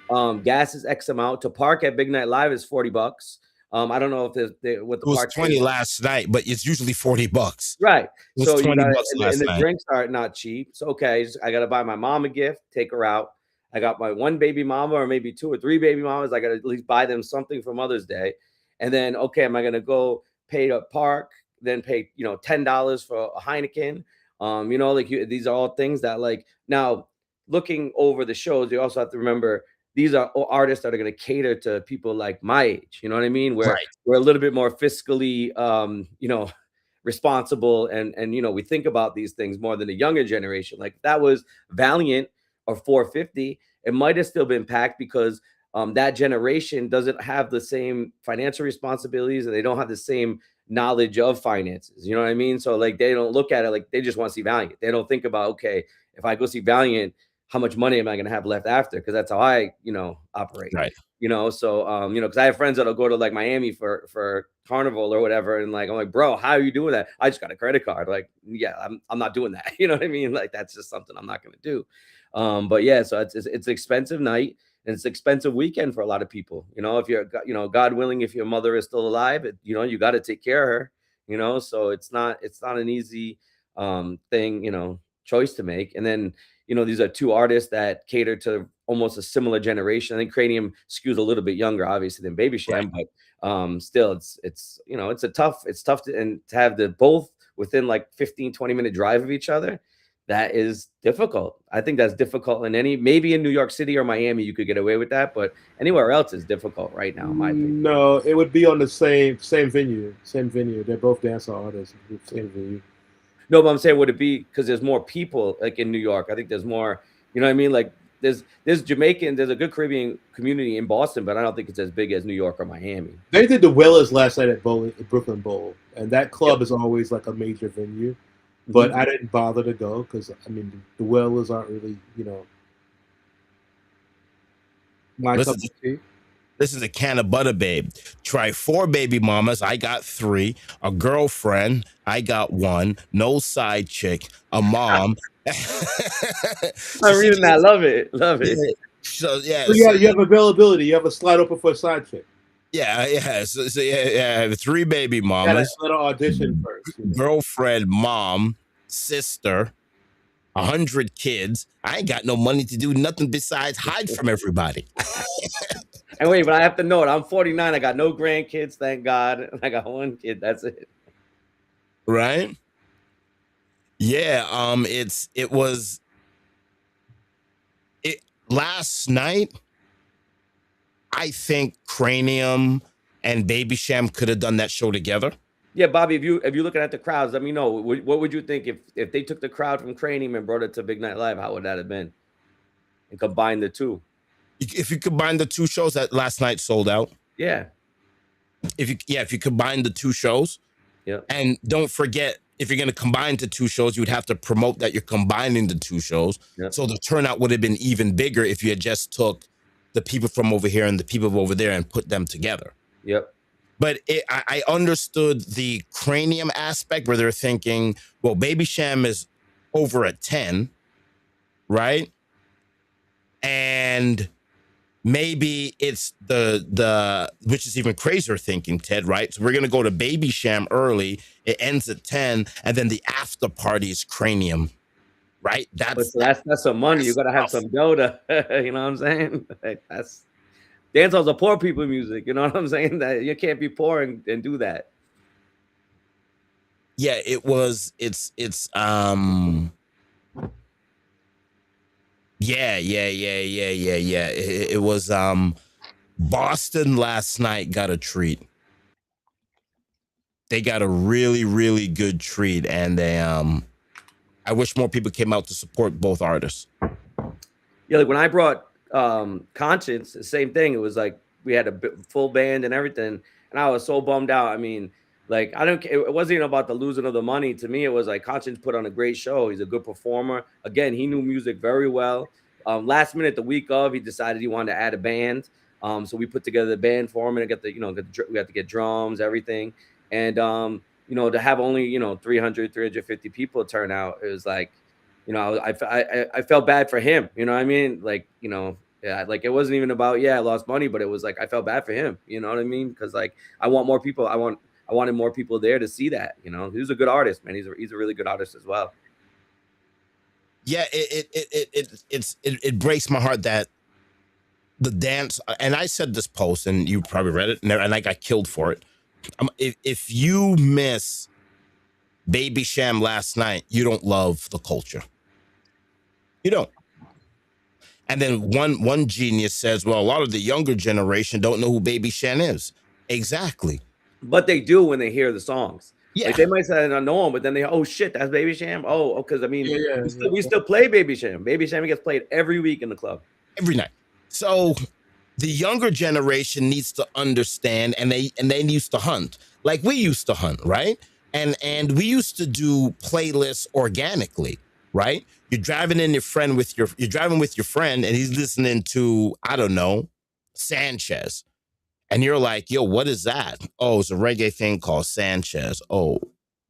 Gas is X amount. To park at Big Night Live is $40. I don't know if what the park 20 last night, but it's usually $40. Right. So $20 and the drinks are not cheap. So okay, I gotta buy my mom a gift, take her out. I got my one baby mama, or maybe 2 or 3 baby mamas. I gotta at least buy them something for Mother's Day. And then okay, am I gonna go pay to park, then pay, you know, $10 for a Heineken? You know, like these are all things that, like, now looking over the shows, you also have to remember these are artists that are going to cater to people like my age. You know what I mean? Where we're a little bit more fiscally, you know, responsible. And, you know, we think about these things more than the younger generation. Like if that was Valiant or 450, it might have still been packed because that generation doesn't have the same financial responsibilities, and they don't have the same knowledge of finances. You know what I mean? So like, they don't look at it like they just want to see Valiant. They don't think about, okay, if I go see Valiant, how much money am I going to have left after? Because that's how I, you know, operate. Right. You know, so, you know, because I have friends that'll go to like Miami for Carnival or whatever. And like, I'm like, bro, how are you doing that? I just got a credit card. Like, yeah, I'm not doing that. You know what I mean? Like, that's just something I'm not going to do. But yeah, so it's an expensive night, and it's an expensive weekend for a lot of people. You know, if you're, you know, God willing, if your mother is still alive, you know, you got to take care of her, you know, so it's not an easy thing, you know, choice to make. And then, you know, these are two artists that cater to almost a similar generation. I think Cranium skews a little bit younger, obviously, than Baby Sham, but still, it's you know, it's tough to have the both within like 15-20 minute drive of each other. That is difficult. I think that's difficult in maybe in New York City or Miami, you could get away with that, but anywhere else is difficult right now, in my opinion. No, it would be on the same venue. They're both dancehall artists, same venue. No, but I'm saying, would it be because there's more people like in New York? I think there's more, you know what I mean? Like there's Jamaican, there's a good Caribbean community in Boston, but I don't think it's as big as New York or Miami. They did the Willers last night at Brooklyn Bowl, and that club is always like a major venue. But I didn't bother to go because, I mean, the Willers aren't really, you know, my cup of tea. This is a can of butter, babe. Try 4 baby mamas. I got 3. A girlfriend. I got 1. No side chick. A mom. I'm reading that. Love it. So yeah. So you have availability. You have a slide open for a side chick. Yeah. So yeah. I have 3 baby mamas. Let her audition first. You know? Girlfriend, mom, sister. 100 kids. I ain't got no money to do nothing besides hide from everybody. And wait, but I have to note, I'm 49. I got no grandkids, thank God. I got 1 kid. That's it. Right? Yeah. Last night, I think Cranium and Baby Sham could have done that show together. Yeah, Bobby, if you're looking at the crowds, let me know. What would you think if they took the crowd from Cranium and brought it to Big Night Live? How would that have been? And combined the two? If you combine the two shows, that last night sold out. Yeah. If you combine the two shows, yeah, and don't forget, if you're going to combine the two shows, you would have to promote that you're combining the two shows. Yep. So the turnout would have been even bigger if you had just took the people from over here and the people over there and put them together. Yep. But I understood the Karnium aspect where they're thinking, well, Baby Cham is over at 10, right? And maybe it's the which is even crazier thinking, Ted, right? So we're gonna go to Baby Cham early. It ends at 10, and then the after party is Karnium, right? That's some money. You gotta have some dough to, you know what I'm saying? That's dancehall's a poor people music. You know what I'm saying? That you can't be poor and do that. Yeah, it's Yeah. It was Boston last night got a treat. They got a really, really good treat, and they I wish more people came out to support both artists. Yeah, like when I brought Konshens, the same thing. It was like we had a full band and everything, and I was so bummed out. I mean, like it wasn't even about the losing of the money. To me, it was like Konshens put on a great show. He's a good performer. Again, he knew music very well. Last minute, the week of, he decided he wanted to add a band. So we put together the band for him, and we had to get drums, everything. And to have only 300, 350 people turn out, it was like, I felt bad for him. You know what I mean? Like, like it wasn't even about, I lost money, but it was like I felt bad for him. You know what I mean? Because like I want more people. I wanted more people there to see that. He's a good artist, man. He's a really good artist as well. Yeah, it breaks my heart that the dance, and I said this post, and you probably read it, and I got killed for it. If you miss Baby Cham last night, you don't love the culture. You don't. And then one genius says, well, a lot of the younger generation don't know who Baby Cham is. Exactly. But they do when they hear the songs. Yeah. Like they might say I don't know him, but then they, oh shit, that's Baby Cham. Oh, because I mean, we still play Baby Cham. Baby Cham gets played every week in the club. Every night. So the younger generation needs to understand, and they used to hunt like we used to hunt, right? And we used to do playlists organically, right? You're driving with your friend, and he's listening to, I don't know, Sanchez. And you're like, yo, what is that? Oh, it's a reggae thing called Sanchez. Oh,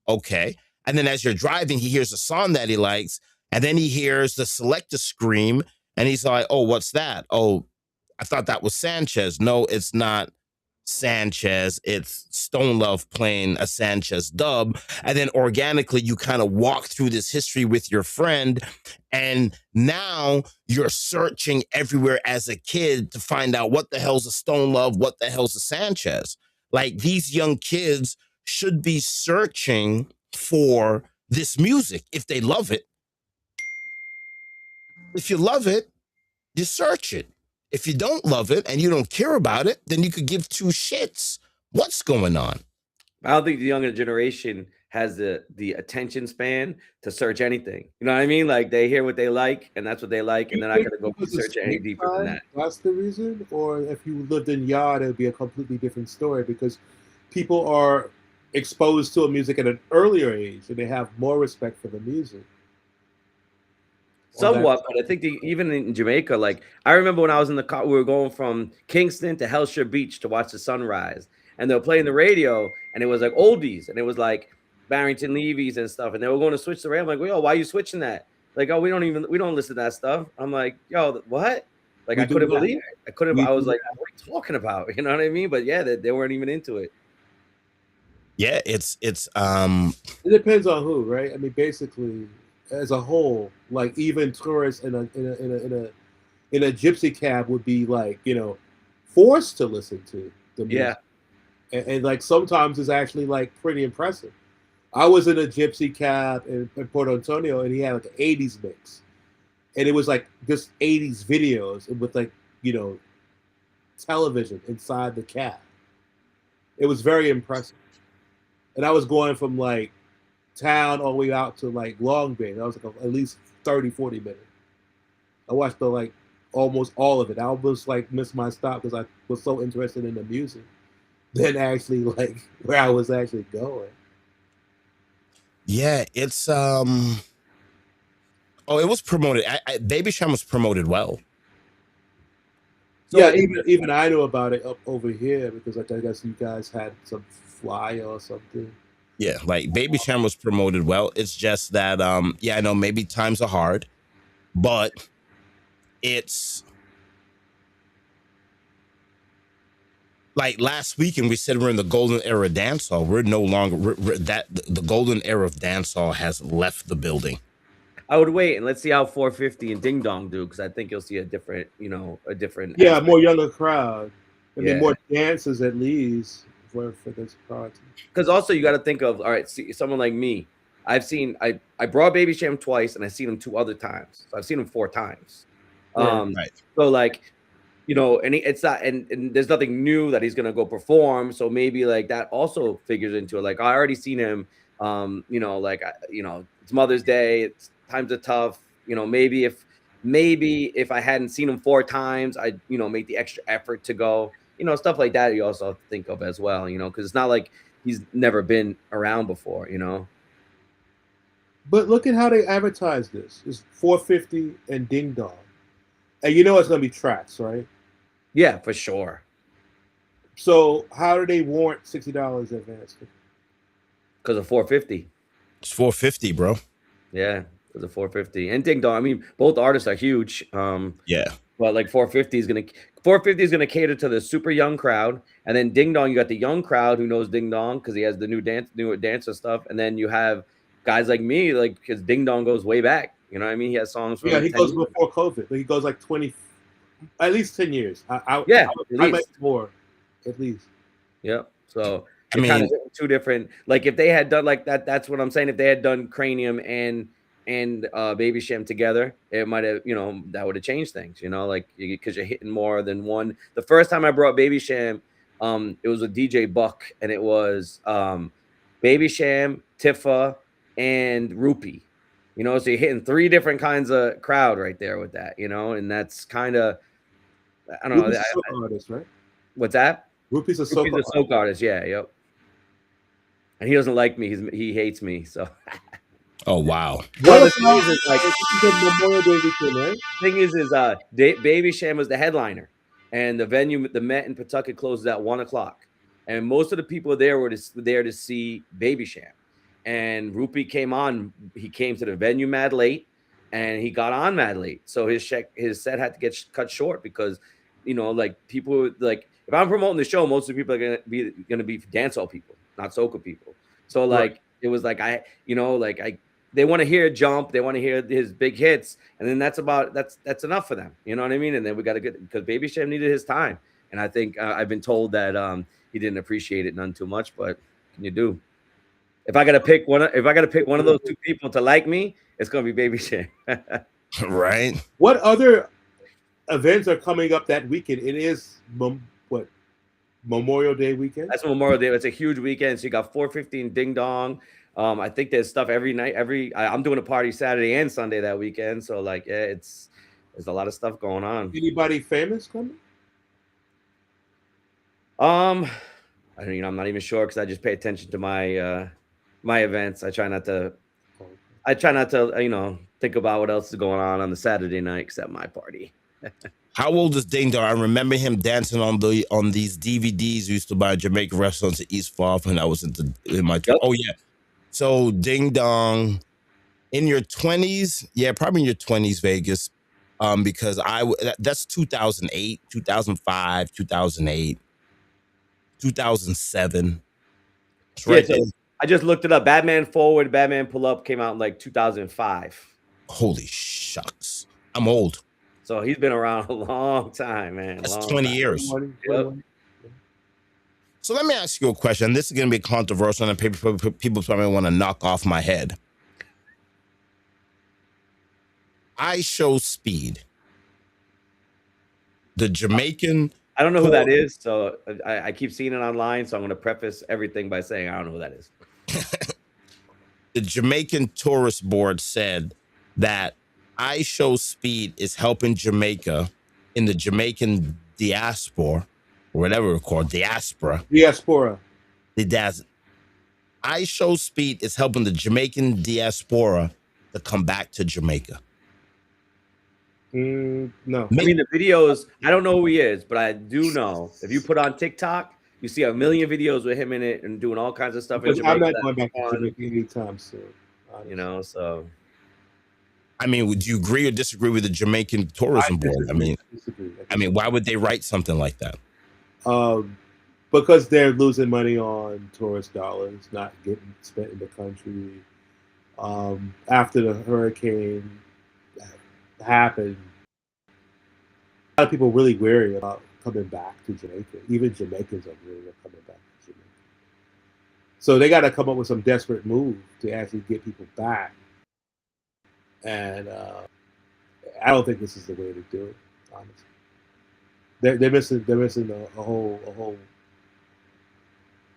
okay. And then as you're driving, he hears a song that he likes, and then he hears the selector scream, and he's like, oh, what's that? Oh, I thought that was Sanchez. No, it's not Sanchez. It's Stone Love playing a Sanchez dub. And then organically, you kind of walk through this history with your friend. And now you're searching everywhere as a kid to find out what the hell's a Stone Love, what the hell's a Sanchez. Like, these young kids should be searching for this music if they love it. If you love it, you search it. If you don't love it and you don't care about it, then you could give two shits what's going on. I don't think the younger generation has the attention span to search anything. You know what I mean? Like they hear what they like, and that's what they like, and they're not going to go search any deeper than that. That's the reason? Or if you lived in Yard, it would be a completely different story, because people are exposed to a music at an earlier age, and they have more respect for the music. Somewhat, but I think even in Jamaica, like I remember when I was in the car, we were going from Kingston to Hellshire Beach to watch the sunrise, and they were playing the radio, and it was like oldies, and it was like Barrington Levy's and stuff, and they were going to switch the radio. I'm like, yo, why are you switching that? Like, oh, we don't listen to that stuff. I'm like, yo, what? Like, I couldn't believe it. I was like, what are you talking about? You know what I mean? But yeah, they weren't even into it. Yeah, it's it depends on who, right? I mean, basically, as a whole, like even tourists in a gypsy cab would be like, forced to listen to the music. Yeah. And like sometimes it's actually like pretty impressive. I was in a gypsy cab in Port Antonio, and he had like an 80s mix. And it was like just 80s videos with like, television inside the cab. It was very impressive. And I was going from like town all the way out to like Long Bay. That was like at least 30, 40 minutes. I watched the like almost all of it. I almost like missed my stop because I was so interested in the music than actually like where I was actually going. Yeah, it's oh, it was promoted. Baby Cham was promoted well. So yeah, even I knew about it up over here because I guess you guys had some flyer or something. Yeah, like Baby Cham was promoted well. It's just that yeah, I know maybe times are hard, but it's like last weekend we said we're in the golden era of dancehall. We're no longer that the golden era of dancehall has left the building. I would wait and let's see how 450 and Ding Dong do because I think you'll see a different, yeah, aspect. More younger crowd. I mean, more dances at least for this party. Because also you got to think of, all right, see, someone like me. I brought Baby Cham twice and I've seen him 2 other times. So I've seen him 4 times. Right. So like, and it's not, and there's nothing new that he's gonna go perform. So maybe like that also figures into it. Like I already seen him. It's Mother's Day. It's times are tough. Maybe if I hadn't seen him 4 times, I'd make the extra effort to go. Stuff like that. You also have to think of as well. Because it's not like he's never been around before. But look at how they advertise this. It's 450 and Ding Dong, and it's gonna be tracks, right? Yeah, for sure. So how do they warrant $60 advance? Because of 450. It's 450, bro. Yeah, because of 450 and Ding Dong. I mean, both artists are huge. Yeah, but like 450 is gonna cater to the super young crowd, and then Ding Dong, you got the young crowd who knows Ding Dong because he has the newer dancer stuff, and then you have guys like me, like because Ding Dong goes way back. You know what I mean? He has songs from he goes before COVID, but he goes like 20. At least 10 years. I might more, at least. Yeah. So I mean, kind of 2 different. Like if they had done like that, that's what I'm saying. If they had done Karnium and Baby Cham together, it might have, that would have changed things. Like because you're hitting more than one. The first time I brought Baby Cham, it was with DJ Buck, and it was Baby Cham, Tifa, and Rupee. So you're hitting 3 different kinds of crowd right there with that. And that's kind of. I don't know. Rupee's a soca artist, right? What's that? Rupee's a soca artist. Yeah, yep. And he doesn't like me. He hates me. So. Oh wow. Well, thing is, Baby Cham was the headliner, and the venue, the Met in Pawtucket, closes at 1:00, and most of the people there were there to see Baby Cham, and Rupee came on. He came to the venue mad late, and he got on mad late, so his set had to get cut short because. Like people like if I'm promoting the show, most of the people are gonna be dancehall people, not soca people. So like It was like they want to hear Jump, they want to hear his big hits, and then that's enough for them. You know what I mean? And then we got to get because Baby Cham needed his time, and I think I've been told that he didn't appreciate it none too much. But what can you do? If I gotta pick one of those 2 people to like me, it's gonna be Baby Cham. Right. What other events are coming up that weekend? It is Memorial Day weekend. That's Memorial Day. It's a huge weekend. So you got 450 and Ding Dong. I think there's stuff every night. I'm doing a party Saturday and Sunday that weekend. So like, yeah, there's a lot of stuff going on. Anybody famous coming? I'm not even sure because I just pay attention to my my events. I try not to think about what else is going on the Saturday night except my party. How old is Ding Dong? I remember him dancing on these DVDs we used to buy at Jamaica restaurants at East Farm when I was in my oh yeah. So Ding Dong, in your 20s, yeah, probably in your 20s, Vegas, because that's 2008, 2005, 2008, 2007. Right. Yeah, so I just looked it up. Batman Forward, Batman Pull Up came out in like 2005. Holy shucks, I'm old. So he's been around a long time, man. That's 20 years. Yep. So let me ask you a question. This is going to be controversial, and people probably want to knock off my head. I Show Speed. The Jamaican. I don't know who that is, so I keep seeing it online, so I'm going to preface everything by saying I don't know who that is. The Jamaican Tourist Board said that I Show Speed is helping Jamaica in the Jamaican diaspora, or whatever it's called, diaspora. I Show Speed is helping the Jamaican diaspora to come back to Jamaica. No. I mean, the videos, I don't know who he is, but I do know if you put on TikTok, you see a million videos with him in it and doing all kinds of stuff in Jamaica. I'm not going back to Jamaica anytime soon. Honestly. You know, so. I mean, would you agree or disagree with the Jamaican Tourism Board? I mean, why would they write something like that? Because they're losing money on tourist dollars, not getting spent in the country. After the hurricane happened, a lot of people really wary about coming back to Jamaica. Even Jamaicans are wary of coming back to Jamaica. So they got to come up with some desperate move to actually get people back. And I don't think this is the way to do it, honestly. They're missing a whole.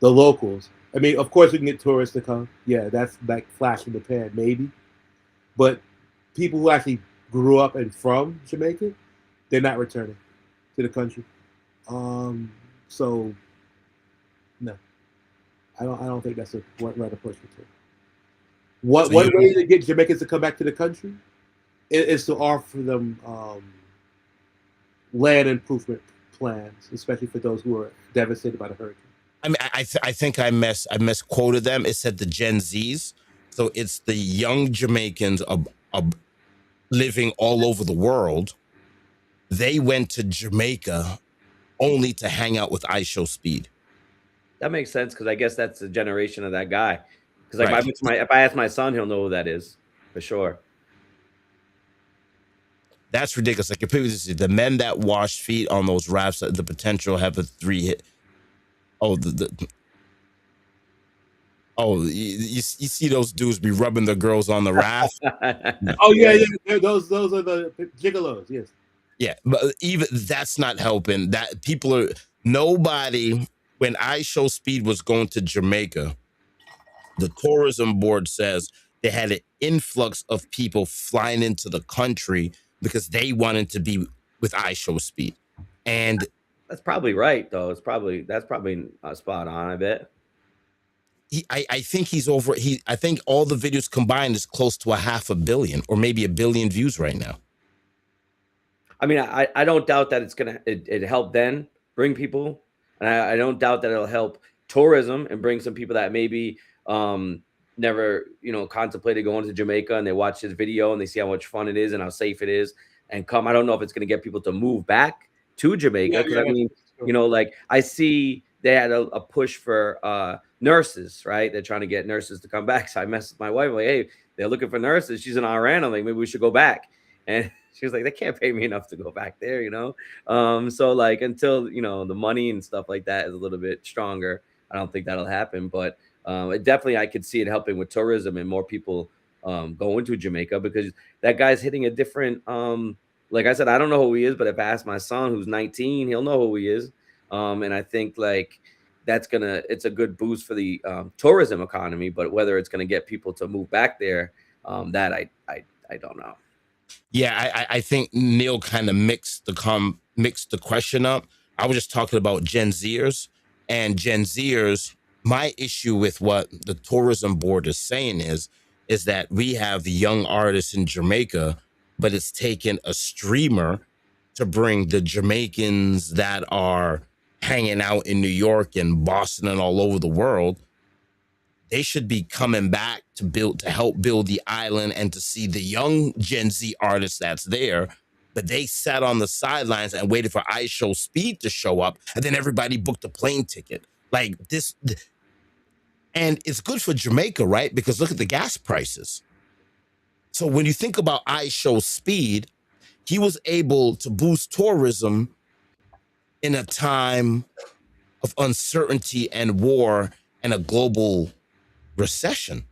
The locals. I mean, of course we can get tourists to come. Yeah, that's like flash in the pan, maybe. But people who actually grew up and from Jamaica, they're not returning to the country. So no, I don't think that's the right approach to it. One way to get Jamaicans to come back to the country is to offer them land improvement plans, especially for those who are devastated by the hurricane. I mean, I think I misquoted them. It said the Gen Zs, so it's the young Jamaicans living all over the world. They went to Jamaica only to hang out with I Show Speed. That makes sense because I guess that's the generation of that guy. Because like if I ask my son, he'll know who that is for sure. That's ridiculous. Like the men that wash feet on those rafts, the potential have a 3-hit. Oh, you see those dudes be rubbing the girls on the raft. Oh yeah, those are the gigolos. Yes. Yeah, but even that's not helping. That people are nobody. When I Show Speed was going to Jamaica, the tourism board says they had an influx of people flying into the country because they wanted to be with I Show Speed, and that's probably right, though. That's probably spot on. I bet. I think he's over. I think all the videos combined is close to 500 million or maybe 1 billion views right now. I mean, I don't doubt that it help then bring people, and I don't doubt that it'll help tourism and bring some people that maybe never contemplated going to Jamaica, and they watch this video and they see how much fun it is and how safe it is and come. I don't know if it's going to get people to move back to Jamaica, because I mean, like I see they had a push for nurses, right? They're trying to get nurses to come back. So I messaged my wife, like, hey, they're looking for nurses. She's in Iran. I'm like, maybe we should go back. And she was like, they can't pay me enough to go back there, So like until the money and stuff like that is a little bit stronger, I don't think that'll happen. But it definitely, I could see it helping with tourism and more people going to Jamaica, because that guy's hitting a different like I said, I don't know who he is, but if I ask my son who's 19, he'll know who he is. And I think like it's a good boost for the tourism economy, but whether it's going to get people to move back there, that I don't know. Yeah, I think Neil kind of mixed the question up. I was just talking about Gen Zers, and Gen Zers, my issue with what the tourism board is saying is that we have young artists in Jamaica, but it's taken a streamer to bring the Jamaicans that are hanging out in New York and Boston and all over the world. They should be coming back to help build the island and to see the young Gen Z artists that's there. But they sat on the sidelines and waited for I Show Speed to show up, and then everybody booked a plane ticket. Like this, and it's good for Jamaica, right? Because look at the gas prices. So when you think about I Show Speed, he was able to boost tourism in a time of uncertainty and war and a global recession.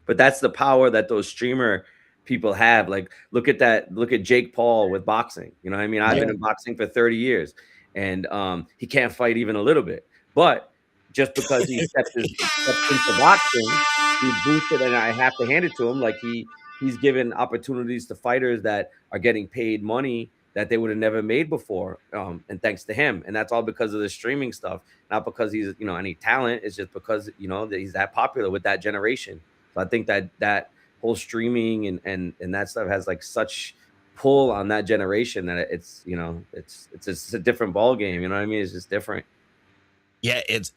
But that's the power that those streamer people have. Like, look at Jake Paul with boxing. You know what I mean? I've been in boxing for 30 years, and he can't fight even a little bit. But just because he stepped into boxing, he boosted, and I have to hand it to him. Like he's given opportunities to fighters that are getting paid money that they would have never made before. And thanks to him. And that's all because of the streaming stuff, not because he's, you know, any talent. It's just because, you know, that he's that popular with that generation. So I think that whole streaming and that stuff has like such pull on that generation that it's, you know, it's a different ball game. You know what I mean? It's just different. Yeah, it's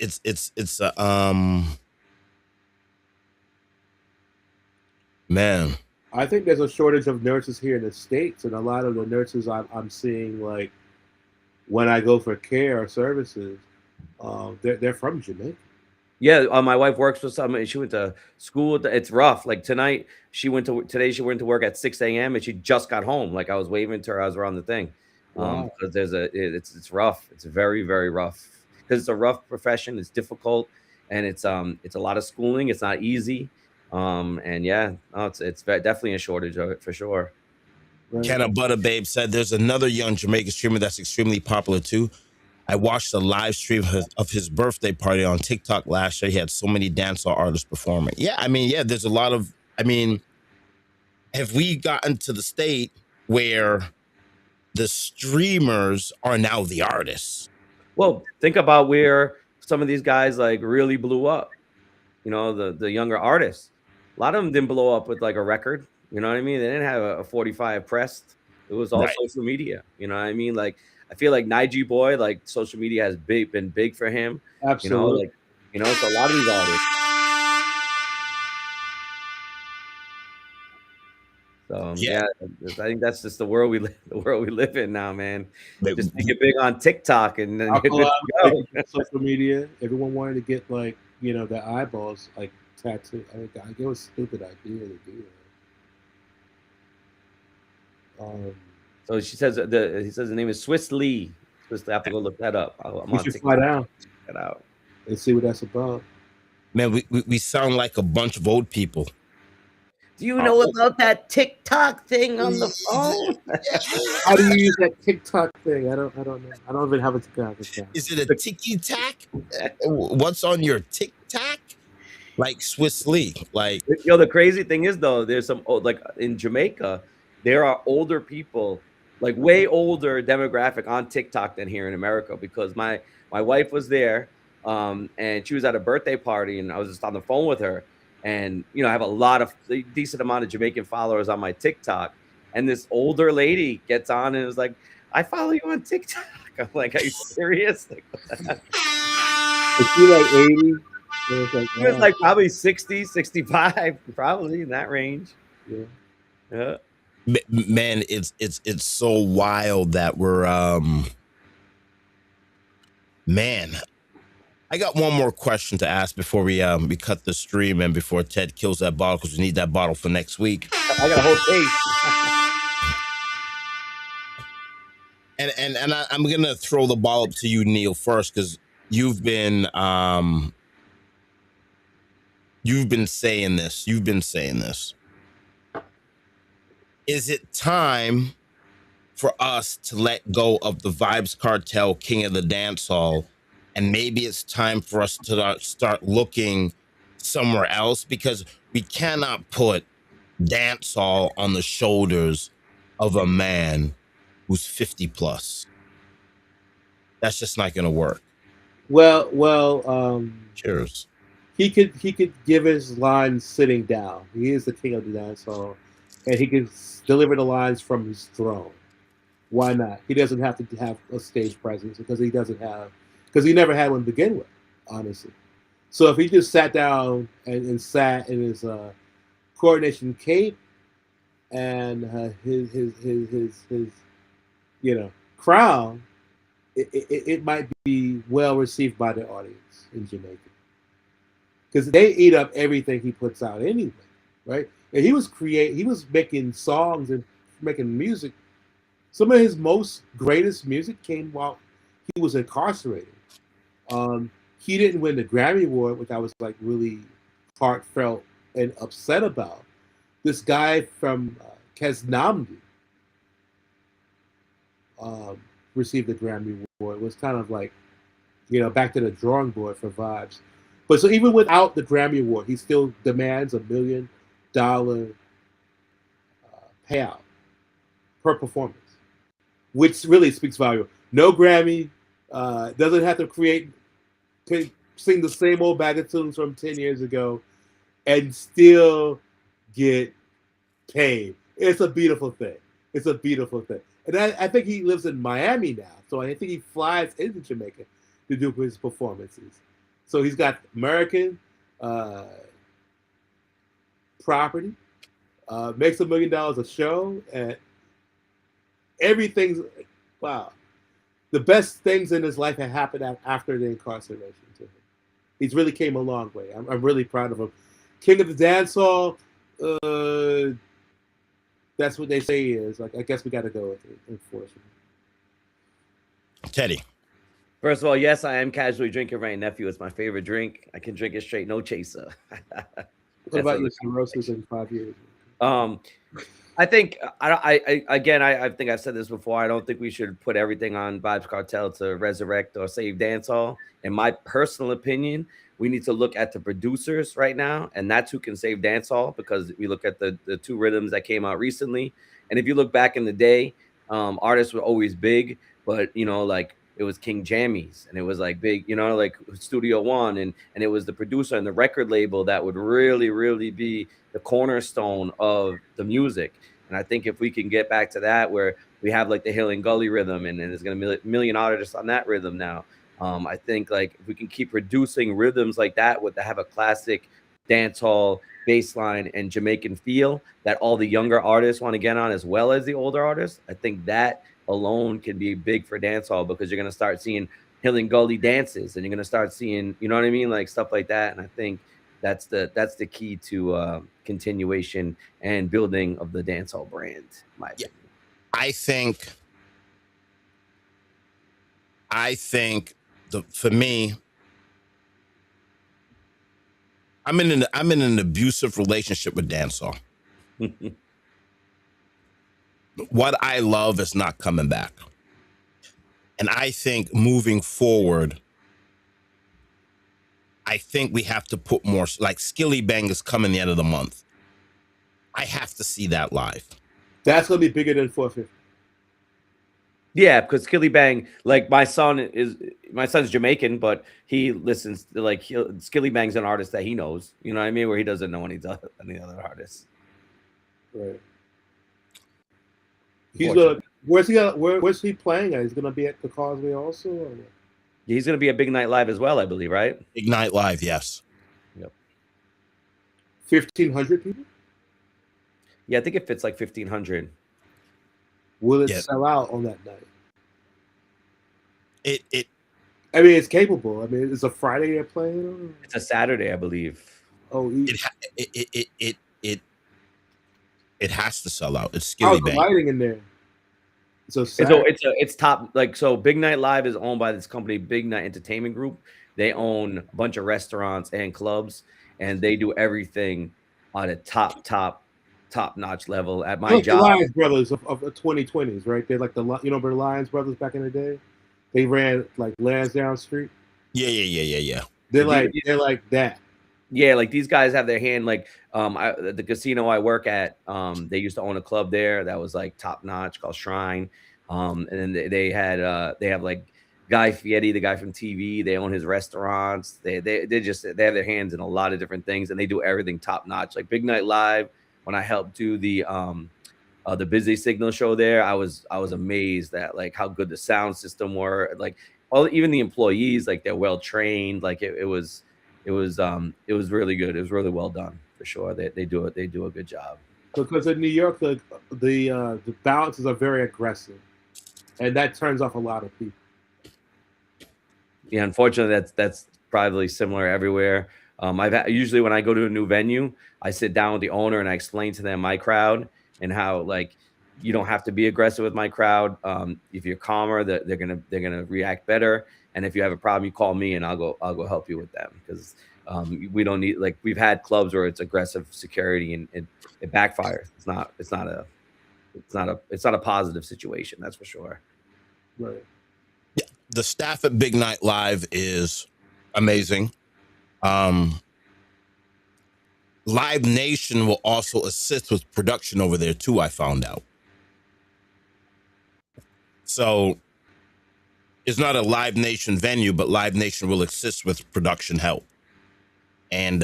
man. I think there's a shortage of nurses here in the States, and a lot of the nurses I'm seeing, like when I go for care or services, they're from Jamaica. Yeah, my wife works with some. She went to school. It's rough. Like tonight, she went to work at 6 a.m. and she just got home. Like I was waving to her as we're on the thing, Wow. because it's rough. It's very, very rough because it's a rough profession. It's difficult, and it's a lot of schooling. It's not easy. And yeah, no, it's definitely a shortage of it for sure. Right. Kenna Butter Babe said there's another young Jamaican streamer that's extremely popular too. I watched a live stream of his birthday party on TikTok last year. He had so many dancehall artists performing. Yeah, I mean, yeah, there's a lot of, I mean, have we gotten to the state where the streamers are now the artists? Well, think about where some of these guys like really blew up. You know, the younger artists. A lot of them didn't blow up with like a record. You know what I mean? They didn't have a 45 pressed. It was all Right. social media. You know what I mean? Like I feel like Nige Boy, like social media has been big for him. Absolutely. You know, like, you know, so a lot of these artists. So Yeah. I think that's just the world we live in now, man. But Just make it big on TikTok and then I you're feel good like to go. social media, everyone wanted to get like, you know, their eyeballs like tattooed. I think it was a stupid idea to do that. So she says he says the name is Swiss Lee. I have to go look that up. I'm we on should TikTok. fly down Check that out. and see what that's about. man, we sound like a bunch of old people. Do you know about that TikTok thing on the phone? How do you use that TikTok thing? I don't know. I don't even have a TikTok account. Is it a tiki tack? What's on your TikTok? Like Swiss Lee, like Yo, the crazy thing is though, there's some like in Jamaica, there are older people, like way older demographic on TikTok than here in America, because my wife was there, and she was at a birthday party, and I was just on the phone with her, and you know I have a decent amount of Jamaican followers on my TikTok, and this older lady gets on and is like, "I follow you on TikTok." I'm like, "Are you serious?" Like, Is she like 80? she was like probably 60, 65, probably in that range. Yeah. man, it's so wild that we're man. I got one more question to ask before we cut the stream and before Ted kills that bottle, because we need that bottle for next week. I got a whole case. And I'm gonna throw the ball up to you, Neil, first, because you've been saying this. Is it time for us to let go of the Vibes Kartel, King of the Dancehall, and maybe it's time for us to start looking somewhere else? Because we cannot put dancehall on the shoulders of a man who's 50 plus. That's just not going to work. Well. Cheers. He could give his lines sitting down. He is the king of the dancehall, and he can deliver the lines from his throne. Why not? He doesn't have to have a stage presence because he never had one to begin with, honestly. So if he just sat down and sat in his coronation cape and his crown, it might be well received by the audience in Jamaica, because they eat up everything he puts out anyway, right? And he was making songs and making music. Some of his most greatest music came while he was incarcerated. He didn't win the Grammy Award, which I was like really heartfelt and upset about. This guy from Kesnamdi received the Grammy Award. It was kind of like, back to the drawing board for Vibes. But so even without the Grammy Award, he still demands $1 million payout per performance. which really speaks volume. No Grammy, doesn't have to sing the same old bag of tunes from 10 years ago, and still get paid. It's a beautiful thing. It's a beautiful thing. And I think he lives in Miami now, so I think he flies into Jamaica to do his performances. So he's got American property, makes $1 million a show, and everything's wow. The best things in his life have happened after the incarceration to him. He's really came a long way. I'm really proud of him. King of the Dancehall, that's what they say he is. Like, I guess we got to go with it, unfortunately. Teddy. First of all, yes, I am casually drinking right, nephew. It's my favorite drink. I can drink it straight, no chaser. What about your cirrhosis in 5 years? I think I think I've said this before. I don't think we should put everything on Vybz Kartel to resurrect or save dancehall. In my personal opinion, we need to look at the producers right now, and that's who can save dancehall, because we look at the two rhythms that came out recently. And if you look back in the day, artists were always big, but you know, like it was King Jammies, and it was like big, you know, like Studio One, and it was the producer and the record label that would really be the cornerstone of the music. And I think if we can get back to that, where we have like the Hill and Gully rhythm, and there's gonna be a million artists on that rhythm now. I think like if we can keep producing rhythms like that, that have a classic dancehall bass line and Jamaican feel that all the younger artists want to get on, as well as the older artists, I think that alone can be big for dancehall, because you're going to start seeing Hill and Gully dances, and you're going to start seeing, you know what I mean, like stuff like that. And I think that's the key to continuation and building of the dancehall brand. My opinion. I think for me, I'm in an abusive relationship with dancehall. What I love is not coming back. And I think moving forward, I think we have to put more, like Skilly Bang is coming the end of the month. I have to see that live. That's going to be bigger than 450. Yeah, because Skilly Bang, like my son's Jamaican, but he listens to like Skilly Bang's an artist that he knows, you know what I mean, where he doesn't know any other artists. Right. Where's he playing at? He's gonna be at the Causeway also? Or what? He's gonna be at Big Night Live as well, I believe, right? Big Night Live, yes. Yep. 1,500 people? Yeah, I think it fits like 1,500. Will it sell out on that night? I mean, it's capable. I mean, it's a Friday they're playing. Or? It's a Saturday, I believe. Oh, it has to sell out. It's Skilly Bang. Lighting in there. So it's top, like, so Big Night Live is owned by this company, Big Night Entertainment Group. They own a bunch of restaurants and clubs, and they do everything on a top-notch level. At my job, the Lyons Brothers of 2020s, right? They're like the Lyons Brothers back in the day. They ran like Lansdowne Street. Yeah. They're like that. Yeah, like these guys have their hand, like the casino I work at, they used to own a club there that was like top notch called Shrine. And then they have like Guy Fieri, the guy from TV. They own his restaurants. They have their hands in a lot of different things, and they do everything top notch. Like Big Night Live, when I helped do the Busy Signal show there, I was amazed at like how good the sound system were. Like even the employees, like they're well trained. Like it was really good. It was really well done for sure. They do a good job. Because in New York, the balances are very aggressive, and that turns off a lot of people. Yeah, unfortunately, that's probably similar everywhere. Usually when I go to a new venue, I sit down with the owner and I explain to them my crowd and how like you don't have to be aggressive with my crowd. If you're calmer, they're gonna react better. And if you have a problem, you call me and I'll go help you with them, because we don't need, like, we've had clubs where it's aggressive security and it backfires. It's not a positive situation, that's for sure. Right. Yeah, the staff at Big Night Live is amazing. Live Nation will also assist with production over there too, I found out. So it's not a Live Nation venue, but Live Nation will assist with production help. And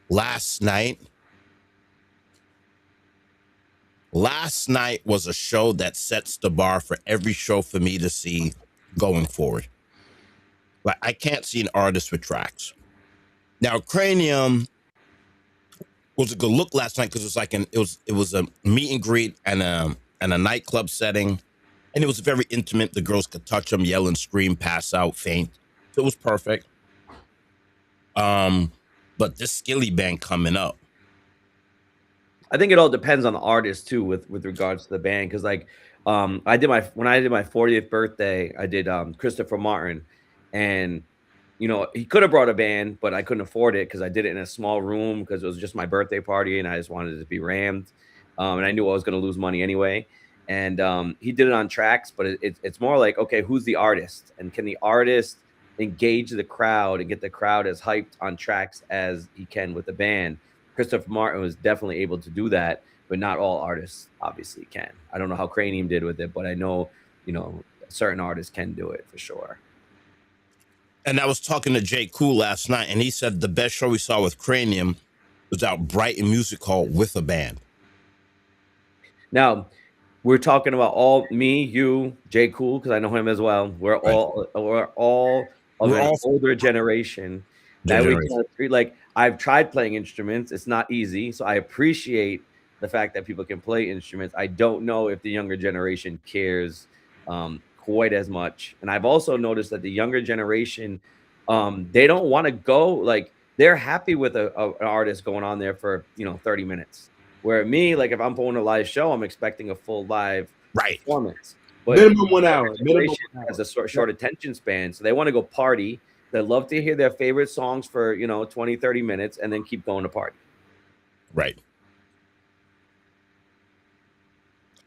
last night was a show that sets the bar for every show for me to see going forward. Like, I can't see an artist with tracks. Now, Karnium was a good look last night because it was like it was a meet and greet and a nightclub setting, and it was very intimate. The girls could touch him, yell and scream, pass out, faint. So it was perfect. But this Skilly band coming up, I think it all depends on the artist too, with regards to the band. Because like, when I did my 40th birthday, I did Christopher Martin, and you know, he could have brought a band, but I couldn't afford it because I did it in a small room because it was just my birthday party and I just wanted it to be rammed. And I knew I was going to lose money anyway. And he did it on tracks, but it's more like, okay, who's the artist? And can the artist engage the crowd and get the crowd as hyped on tracks as he can with the band? Christopher Martin was definitely able to do that, but not all artists obviously can. I don't know how Karnium did with it, but I know, you know, certain artists can do it for sure. And I was talking to Jay Cool last night, and he said the best show we saw with Karnium was out Brighton Music Hall with a band. Now, we're talking about all me, you, Jay Cool, because I know him as well. We're all of an older generation that we can treat like. I've tried playing instruments. It's not easy, so I appreciate the fact that people can play instruments. I don't know if the younger generation cares quite as much. And I've also noticed that the younger generation, they don't want to go, like, they're happy with an artist going on there for, you know, 30 minutes. Where me, like, if I'm pulling a live show, I'm expecting a full live performance. But minimum 1 hour. Has a short attention span, so they want to go party. They love to hear their favorite songs for, you know, 20, 30 minutes and then keep going to party. Right.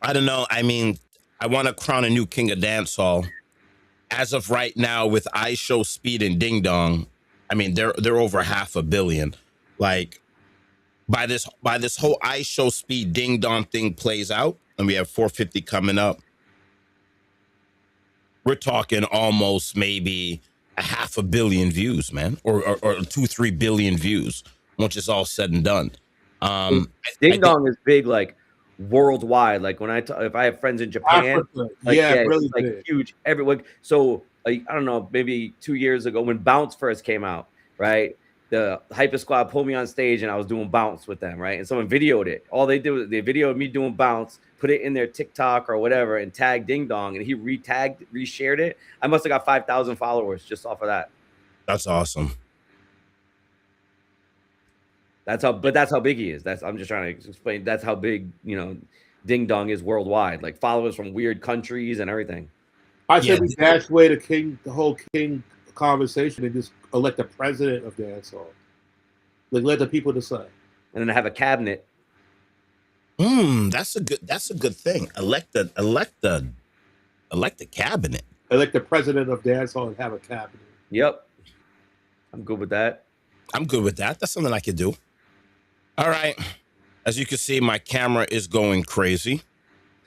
I don't know. I mean, I want to crown a new king of dancehall. As of right now, with I Show Speed and Ding Dong, I mean, they're over 500 million. Like, by this whole I Show Speed Ding Dong thing plays out, and we have 450 coming up, we're talking almost maybe 500 million views, man, or 2-3 billion views once it's all said and done. Ding Dong is big, like worldwide. Like when if I have friends in Japan, like, really it's like huge everywhere. So I don't know, maybe 2 years ago when Bounce first came out, right? The Hyper Squad pulled me on stage and I was doing Bounce with them, right? And someone videoed it. All they did was they videoed me doing Bounce, put it in their TikTok or whatever, and tagged Ding Dong, and he reshared it. I must have got 5,000 followers just off of that. That's awesome. That's how big he is. I'm just trying to explain. That's how big, you know, Ding Dong is worldwide. Like followers from weird countries and everything. I said we dash away the whole king conversation and just elect the president of dancehall. Like, let the people decide, and then have a cabinet. That's a good thing. Elect the cabinet. Elect the president of dancehall and have a cabinet. Yep, I'm good with that. That's something I could do. All right. As you can see, my camera is going crazy.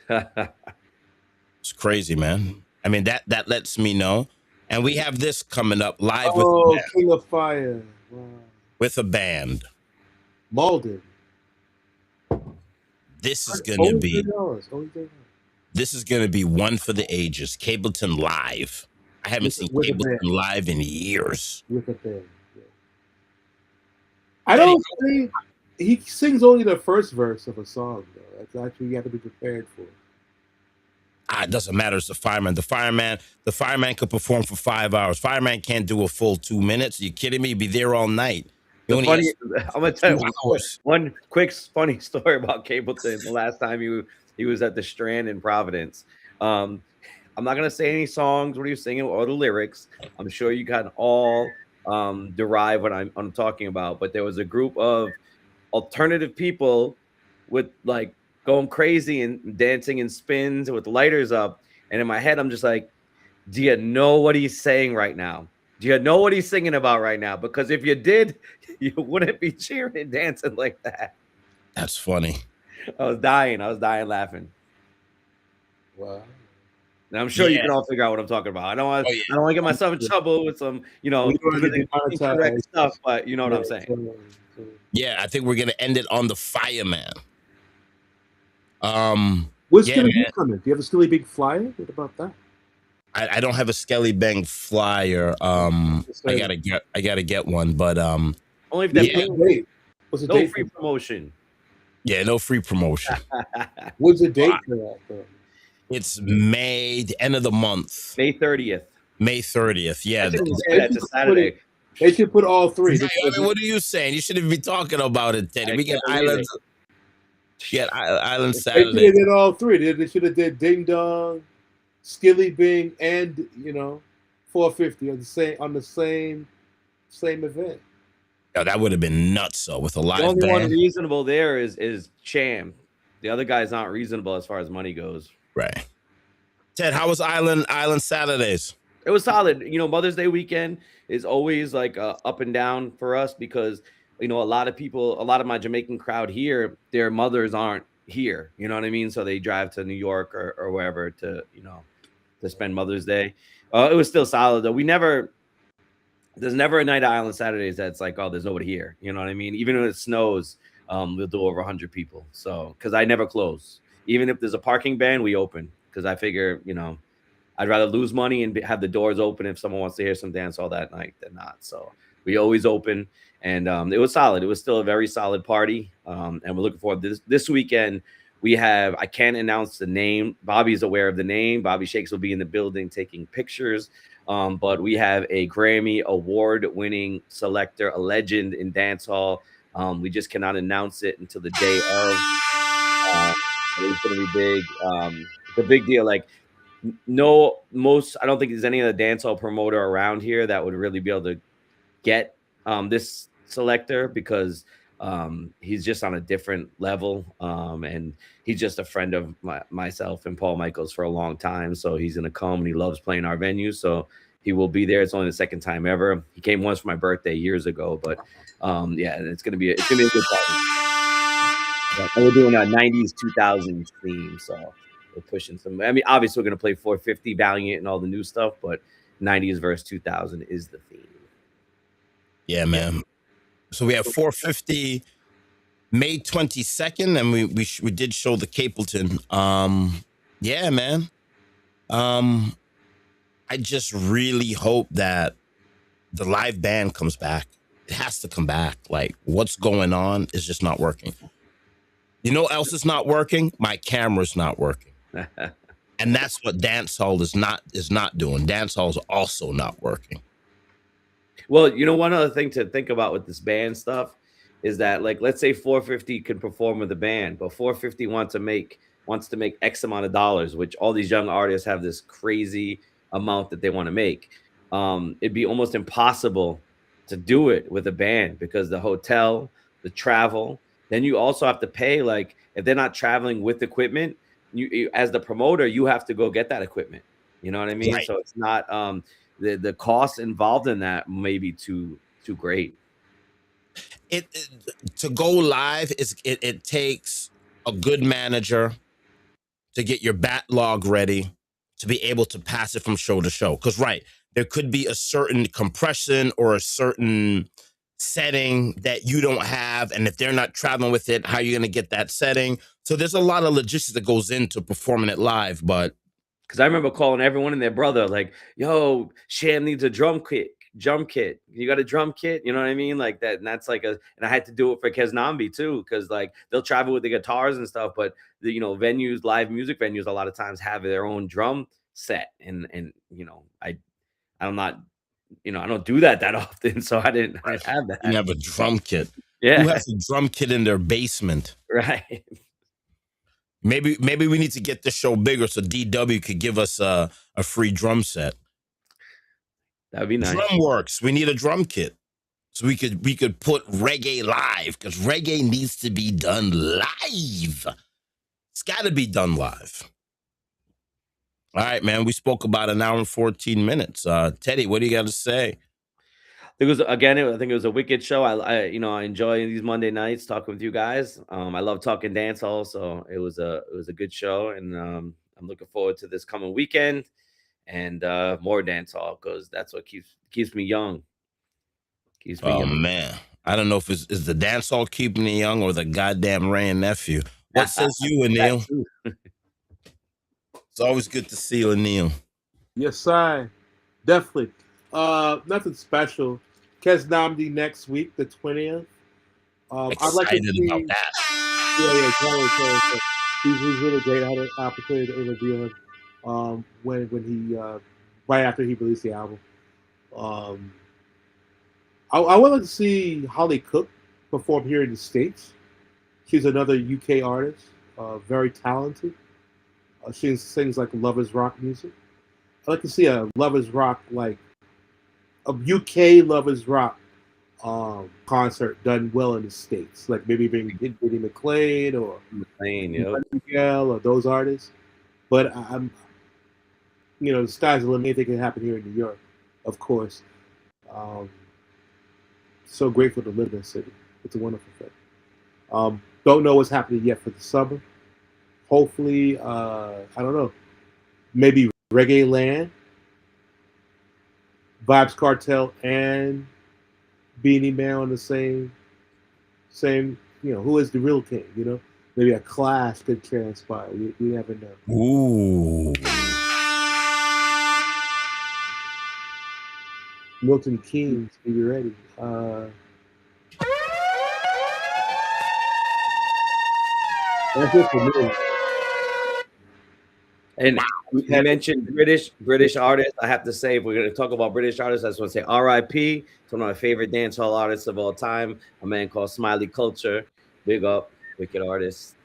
It's crazy, man. I mean, that lets me know. And we have this coming up live with a band. King of Fire. Wow. With a band. Malden. This is gonna be one for the ages. Cableton live. I haven't seen Cableton live in years. With a band. Yeah. I don't think he sings only the first verse of a song, though. That's actually you have to be prepared for. It doesn't matter. It's the fireman. The fireman could perform for 5 hours. Fireman can't do a full 2 minutes. Are you kidding me? He'd be there all night. I'm gonna tell you one quick funny story about Cableton. The last time he was at the Strand in Providence. I'm not gonna say any songs what he was singing or the lyrics. I'm sure you can all derive what I'm talking about. But there was a group of alternative people with like going crazy and dancing in spins with lighters up. And in my head, I'm just like, do you know what he's saying right now? Do you know what he's singing about right now? Because if you did, you wouldn't be cheering and dancing like that. That's funny. I was dying laughing. Wow. And I'm sure you can all figure out what I'm talking about. I don't want to get myself in trouble with some, incorrect stuff, but you know what I'm saying. Yeah, I think we're gonna end it on the fireman. Where's Skilly Big coming? Do you have a Skilly Big flyer? What about that? I don't have a Skelly Bang flyer. I gotta get one, but only if that what's the date? Free promotion. Yeah, no free promotion. What's the date for that? Though? It's May, the end of the month. May 30th. May 30th. Yeah. That's a Saturday. They should put all three. What are you saying? You shouldn't be talking about it, Teddy. We get islands. Yeah, Island Saturday. They did all three. They should have did Ding Dong, Skilly Bing, and 450 on the same event. Yeah, that would have been nuts. So with a live band. The only one reasonable there is Cham. The other guy's not reasonable as far as money goes. Right. Ted, how was Island Saturdays? It was solid. Mother's Day weekend is always like up and down for us because a lot of my Jamaican crowd here, their mothers aren't here. You know what I mean? So they drive to New York or wherever to spend Mother's Day. It was still solid though. There's never a night at Island Saturdays that's like, oh, there's nobody here. You know what I mean? Even when it snows, we'll do over 100 people. So, because I never close. Even if there's a parking ban, we open. Because I figure, I'd rather lose money and have the doors open if someone wants to hear some dancehall that night than not. So we always open. And it was solid. It was still a very solid party. And we're looking forward to this weekend. We have, I can't announce the name. Bobby's aware of the name. Bobby Shakes will be in the building taking pictures. But we have a Grammy award-winning selector, a legend in dancehall. We just cannot announce it until the day of. It's going to be big. It's a big deal. Like, I don't think there's any other dancehall promoter around here that would really be able to get this selector because he's just on a different level. And he's just a friend of myself and Paul Michaels for a long time. So he's going to come and he loves playing our venue. So he will be there. It's only the second time ever. He came once for my birthday years ago, but it's going to be a good party. And we're doing a 90s, 2000s theme. So we're pushing some, obviously we're going to play 450 Valiant and all the new stuff, but 90s versus 2000 is the theme. Yeah, man. So we have 450 May 22nd, and we did show the Capleton. Yeah, man. I just really hope that the live band comes back. It has to come back. Like, what's going on is just not working. You know what else is not working? My camera's not working. And that's what dancehall is not doing. Dancehall is also not working. Well, one other thing to think about with this band stuff is that, like, let's say 450 can perform with a band, but 450 wants to make X amount of dollars, which all these young artists have this crazy amount that they want to make. It'd be almost impossible to do it with a band because the hotel, the travel, then you also have to pay. Like, if they're not traveling with equipment, you as the promoter, you have to go get that equipment. You know what I mean? Right. So it's not the costs involved in that may be too great. It to go live it takes a good manager to get your backlog ready to be able to pass it from show to show. Because there could be a certain compression or a certain setting that you don't have, and if they're not traveling with it, how are you going to get that setting? So there's a lot of logistics that goes into performing it live. But because I remember calling everyone and their brother, like, yo, Sham needs a drum kit. You got a drum kit? You know what I mean? Like that. And that's like and I had to do it for Keznambi too, because like they'll travel with the guitars and stuff, but the venues, live music venues, a lot of times have their own drum set. And I'm not, I don't do that often, so I didn't have that. You have a drum kit. Yeah. Who has a drum kit in their basement? Right. Maybe we need to get this show bigger so DW could give us a free drum set. That'd be nice. Drum works. We need a drum kit so we could put reggae live, because reggae needs to be done live. It's got to be done live. All right, man. We spoke about an hour and 14 minutes. Teddy, what do you got to say? I think it was a wicked show. I enjoy these Monday nights talking with you guys. I love talking dancehall, so it was a good show, and I'm looking forward to this coming weekend and more dancehall because that's what keeps me young. Keeps me young. Man, I don't know if it's the dancehall keeping me young or the goddamn Ray nephew. What says you, Anil? It's always good to see you, Anil. Yes, I definitely. Nothing special. Kes Namdi next week, the 20th. I'd like to see about that. Yeah. He's really great. I had an opportunity to interview him when he right after he released the album. I would like to see Holly Cook perform here in the States. She's another UK artist, very talented. She sings like lovers rock music. I'd like to see a lovers rock, like a UK lovers rock concert done well in the States. Like maybe bring Benny McLean or Miguel or those artists. But I'm, the sky's the limit. Anything can happen here in New York, of course. So grateful to live in the city. It's a wonderful thing. Don't know what's happening yet for the summer. Hopefully, I don't know, maybe Reggae Land, Vibes Kartel, and Beenie Man on the same, who is the real king, Maybe a clash could transpire. You never know. Ooh. Milton Keynes, are you ready? That's it for me. And you mentioned British artists. I have to say, if we're going to talk about British artists, I just want to say R.I.P. to one of my favorite dancehall artists of all time, a man called Smiley Culture. Big up, wicked artist.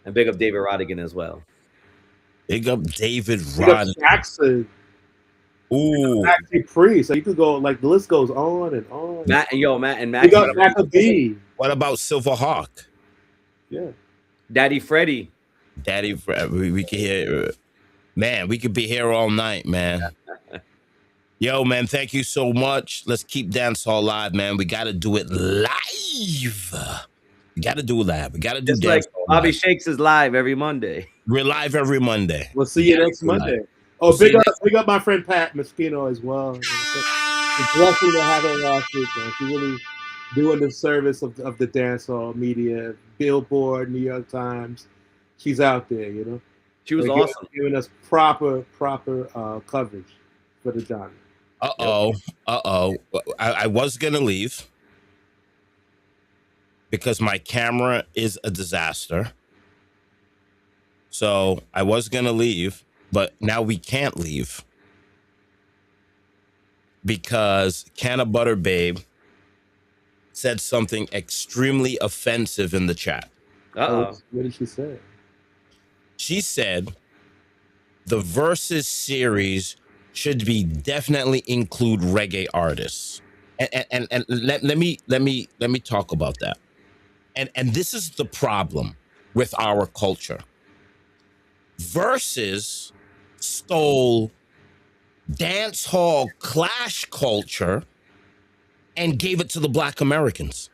And big up David Rodigan as well. Big up David Rodigan. Jackson. Ooh. Patrice. So you could go, like, the list goes on and on. Matt and Matt. Big up Maccabee. What about Silverhawk? Yeah. Daddy Freddie. We can hear, man. We could be here all night, man. Yo, man, thank you so much. Let's keep dancehall live, man. We got to do it live. We got to do it live. We got to do dancehall. Like Bobby Shakes is live every Monday. We're live every Monday. We'll see you next Monday. Oh, big up my friend Pat Moschino as well. It's a blessing to have her last week, man. She really doing the service of the dancehall media, Billboard, New York Times. She's out there, She was awesome. Giving us proper coverage for the genre. I was going to leave because my camera is a disaster. So I was going to leave, but now we can't leave because Canna Butter Babe said something extremely offensive in the chat. What did she say? She said the Versus series should be definitely include reggae artists. And let me talk about that. And this is the problem with our culture. Versus stole dance hall clash culture and gave it to the Black Americans.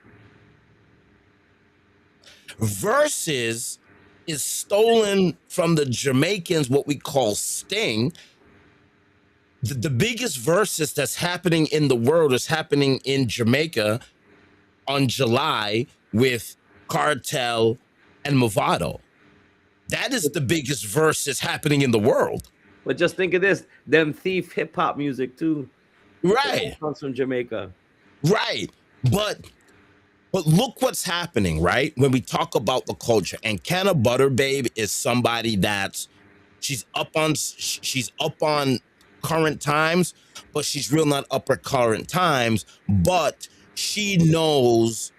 Versus is stolen from the Jamaicans, what we call Sting. The biggest versus that's happening in the world is happening in Jamaica on July with Kartel and Movado. That is the biggest versus happening in the world. But just think of this, them thief hip hop music too. Right. Comes from Jamaica. Right. But look what's happening, right? When we talk about the culture, and Canna Butter Babe is somebody that's she's up on current times, but she's real not upper current times. But she knows,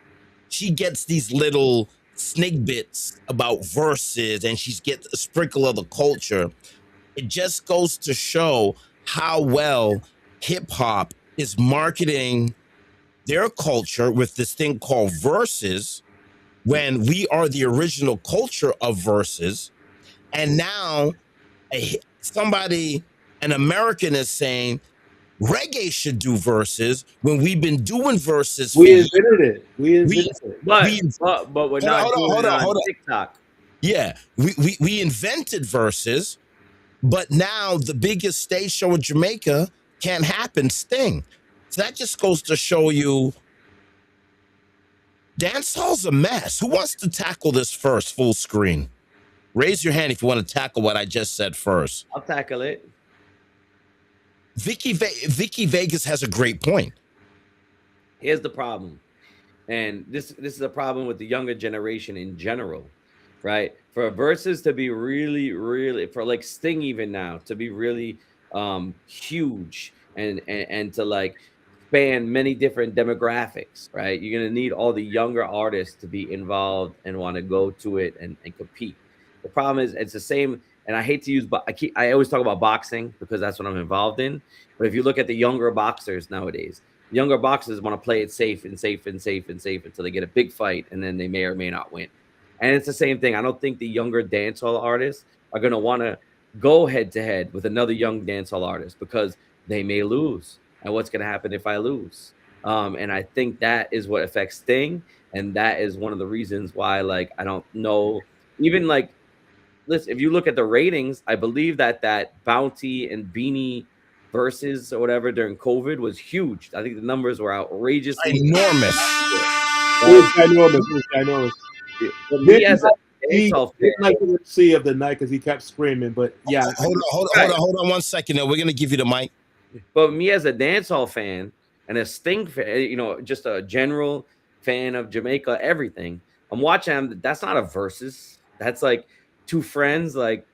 she gets these little snake bits about verses, and she's get a sprinkle of the culture. It just goes to show how well hip hop is marketing their culture with this thing called verses, when we are the original culture of verses. And now an American is saying reggae should do verses when we've been doing verses. We invented it. But we're not doing it on TikTok. Yeah, we invented verses, but now the biggest stage show in Jamaica can't happen. Sting. So that just goes to show you, dancehall's a mess. Who wants to tackle this first, full screen? Raise your hand if you want to tackle what I just said first. I'll tackle it. Vicky Vegas has a great point. Here's the problem, and this is a problem with the younger generation in general, right? For verses to be really, for like Sting even now to be really huge and to like span many different demographics, right? You're gonna need all the younger artists to be involved and want to go to it and compete. The problem is it's the same, and I hate to use, but I always talk about boxing because that's what I'm involved in. But if you look at the younger boxers nowadays, younger boxers want to play it safe until they get a big fight, and then they may or may not win. And it's the same thing. I don't think the younger dancehall artists are going to want to go head to head with another young dancehall artist because they may lose. And what's going to happen if I lose? And I think that is what affects Sting. And that is one of the reasons why, like, I don't know, even like, listen, if you look at the ratings, I believe that Bounty and Beenie versus or whatever during COVID was huge. I think the numbers were outrageously enormous. It was ginormous. Me as a dancehall fan, like the MC of the night because he kept screaming. But yeah, hold on 1 second. Now we're gonna give you the mic. But me as a dancehall fan and a Sting fan, you know, just a general fan of Jamaica, everything. I'm watching him. That's not a versus. That's like two friends like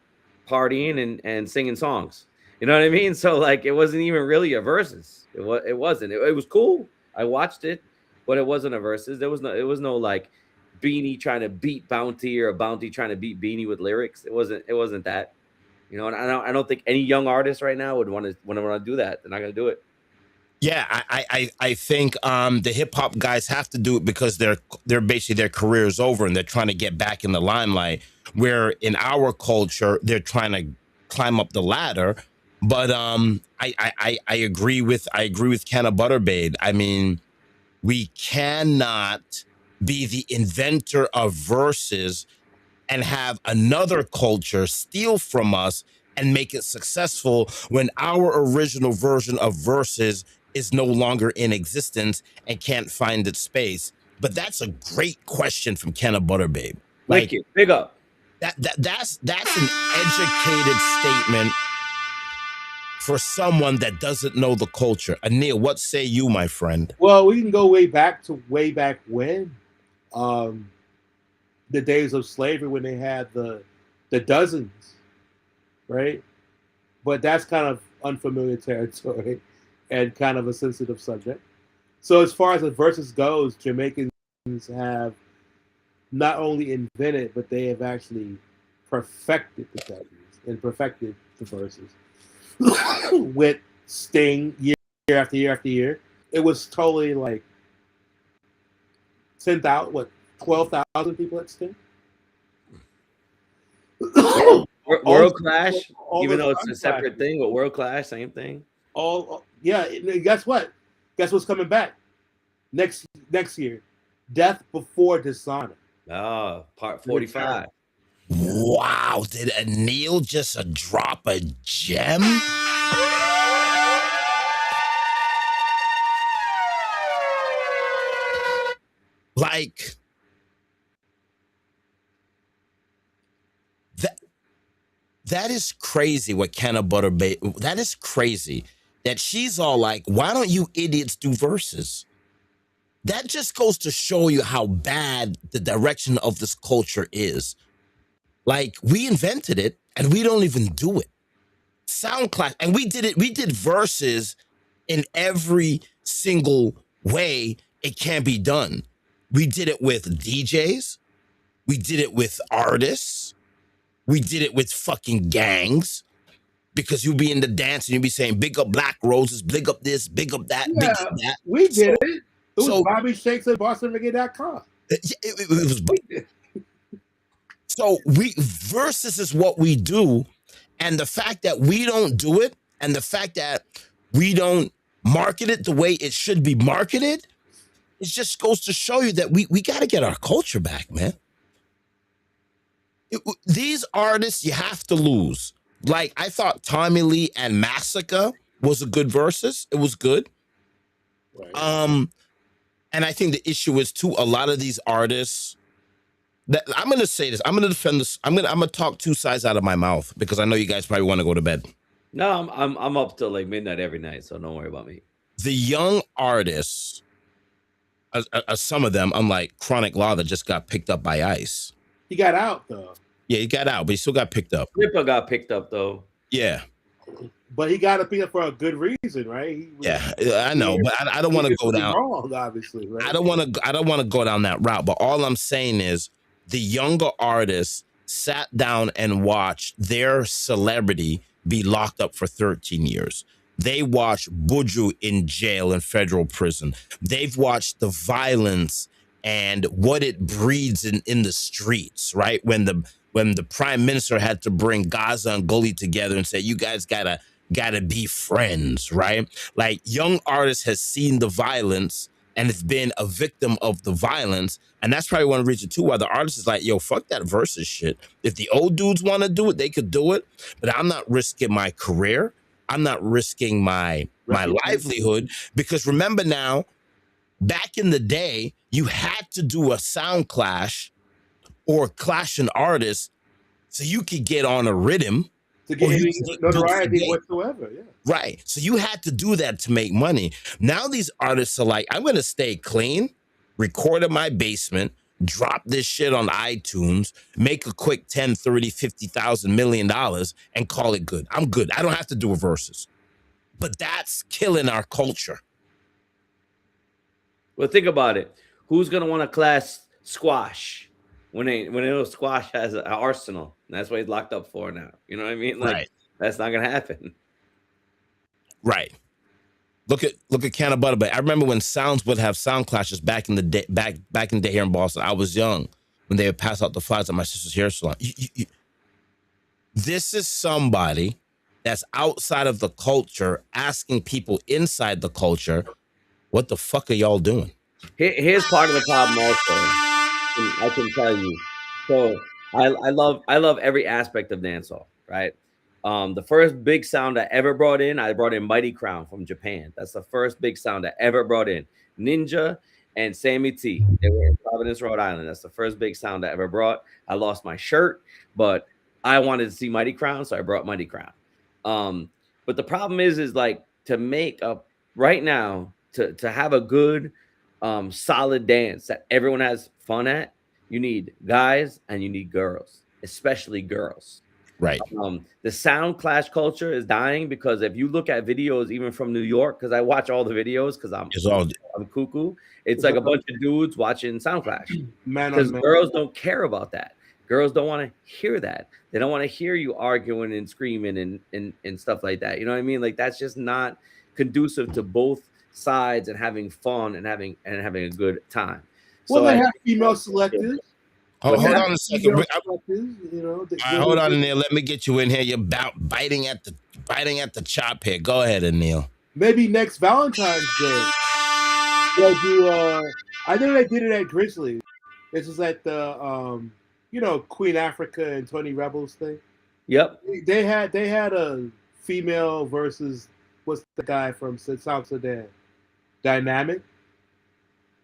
partying and singing songs. You know what I mean? So like it wasn't even really a versus. It wasn't. It was cool. I watched it, but it wasn't a versus. It was no like Beenie trying to beat Bounty or Bounty trying to beat Beenie with lyrics. It wasn't that. You know, and I don't think any young artist right now would want to do that. They're not gonna do it. Yeah, I think the hip hop guys have to do it because they're basically their career is over and they're trying to get back in the limelight. Where in our culture they're trying to climb up the ladder. But I agree with Kenna Butterbabe. I mean, we cannot be the inventor of verses and have another culture steal from us and make it successful when our original version of verses is no longer in existence and can't find its space. But that's a great question from Kenna Butterbabe. Like, big up. That's an educated statement for someone that doesn't know the culture. Anil, what say you, my friend? Well, we can go way back when, the days of slavery when they had the dozens, right? But that's kind of unfamiliar territory and kind of a sensitive subject. So as far as the verses goes, Jamaicans have not only invented, but they have actually perfected the dozens and perfected the verses. With Sting year after year after year. It was totally like 12,000 people at Sting. World Clash, even though it's a separate thing, but World Clash, same thing. Yeah, guess what? Guess what's coming back next year? Death Before Dishonor. Oh, part 45. Wow, did Anil just drop a gem? Like that is crazy what Kenna Butterbabe, that is crazy that she's all like, why don't you idiots do verses? That just goes to show you how bad the direction of this culture is. Like, we invented it and we don't even do it. SoundCloud, and we did verses in every single way it can be done. We did it with DJs. We did it with artists. We did it with fucking gangs. Because you'd be in the dance and you'd be saying, big up Black Roses, big up this, big up that, big up that. We did it. It was Bobby Shakes at BostonReggae.com. It was. So versus is what we do, and the fact that we don't do it, and the fact that we don't market it the way it should be marketed, it just goes to show you that we got to get our culture back, man. These artists you have to lose. Like I thought Tommy Lee and Massacre was a good versus. It was good. Right. And I think the issue is too, a lot of these artists that I'm gonna say this, I'm gonna defend this, I'm gonna talk two sides out of my mouth because I know you guys probably want to go to bed. No, I'm up till like midnight every night, so don't worry about me. The young artists, some of them, unlike Chronic Law that just got picked up by ICE. He got out though. Yeah, he got out, but he still got picked up. Ripper got picked up though. Yeah. But he got to pick up for a good reason, right? Yeah, I know, but I don't want to go down. Wrong, obviously, right? I don't want to go down that route. But all I'm saying is, the younger artists sat down and watched their celebrity be locked up for 13 years. They watched Buju in jail in federal prison. They've watched the violence and what it breeds in the streets, right? When the prime minister had to bring Gaza and Gully together and say, you guys gotta be friends, right? Like, young artists has seen the violence and it's been a victim of the violence. And that's probably one reason too why the artist is like, yo, fuck that versus shit. If the old dudes want to do it, they could do it. But I'm not risking my career. I'm not risking my livelihood. Because remember now, back in the day, you had to do a sound clash or clash an artist so you could get on a rhythm. To get any notoriety whatsoever, yeah. Right. So you had to do that to make money. Now these artists are like, I'm going to stay clean, record in my basement, drop this shit on iTunes, make a quick 10, 30, 50,000 $1 million and call it good. I'm good. I don't have to do a versus. But that's killing our culture. Well, think about it. Who's going to want to class squash when they know squash has an arsenal? That's what he's locked up for now. You know what I mean? Like, right. That's not gonna happen. Right. Look at Canna Butter. But I remember when sounds would have sound clashes back in the day, back in the day here in Boston. I was young when they would pass out the flyers at my sister's hair salon. This is somebody that's outside of the culture asking people inside the culture, what the fuck are y'all doing? Here's part of the problem also. I can tell you. So I love every aspect of dancehall, right? The first big sound I ever brought in Mighty Crown from Japan. That's the first big sound I ever brought in. Ninja and Sammy T. They were in Providence, Rhode Island. That's the first big sound I ever brought. I lost my shirt, but I wanted to see Mighty Crown, so I brought Mighty Crown. But the problem is like to make a right now to have a good solid dance that everyone has fun at. You need guys and you need girls, especially girls. Right. The sound clash culture is dying because if you look at videos, even from New York, because I watch all the videos because I'm cuckoo. It's like a bunch of dudes watching sound clash because girls don't care about that. Girls don't want to hear that. They don't want to hear you arguing and screaming and stuff like that. You know what I mean? Like that's just not conducive to both sides and having fun and having a good time. Well, they have female selectives. Hold on a second. Hold on, Neil. Let me get you in here. You're biting at the chop here. Go ahead, Neil. Maybe next Valentine's Day they'll do. I know they did it at Grizzly. This is at the Queen Africa and Tony Rebels thing. Yep. They had a female versus what's the guy from South Sudan? Dynamic.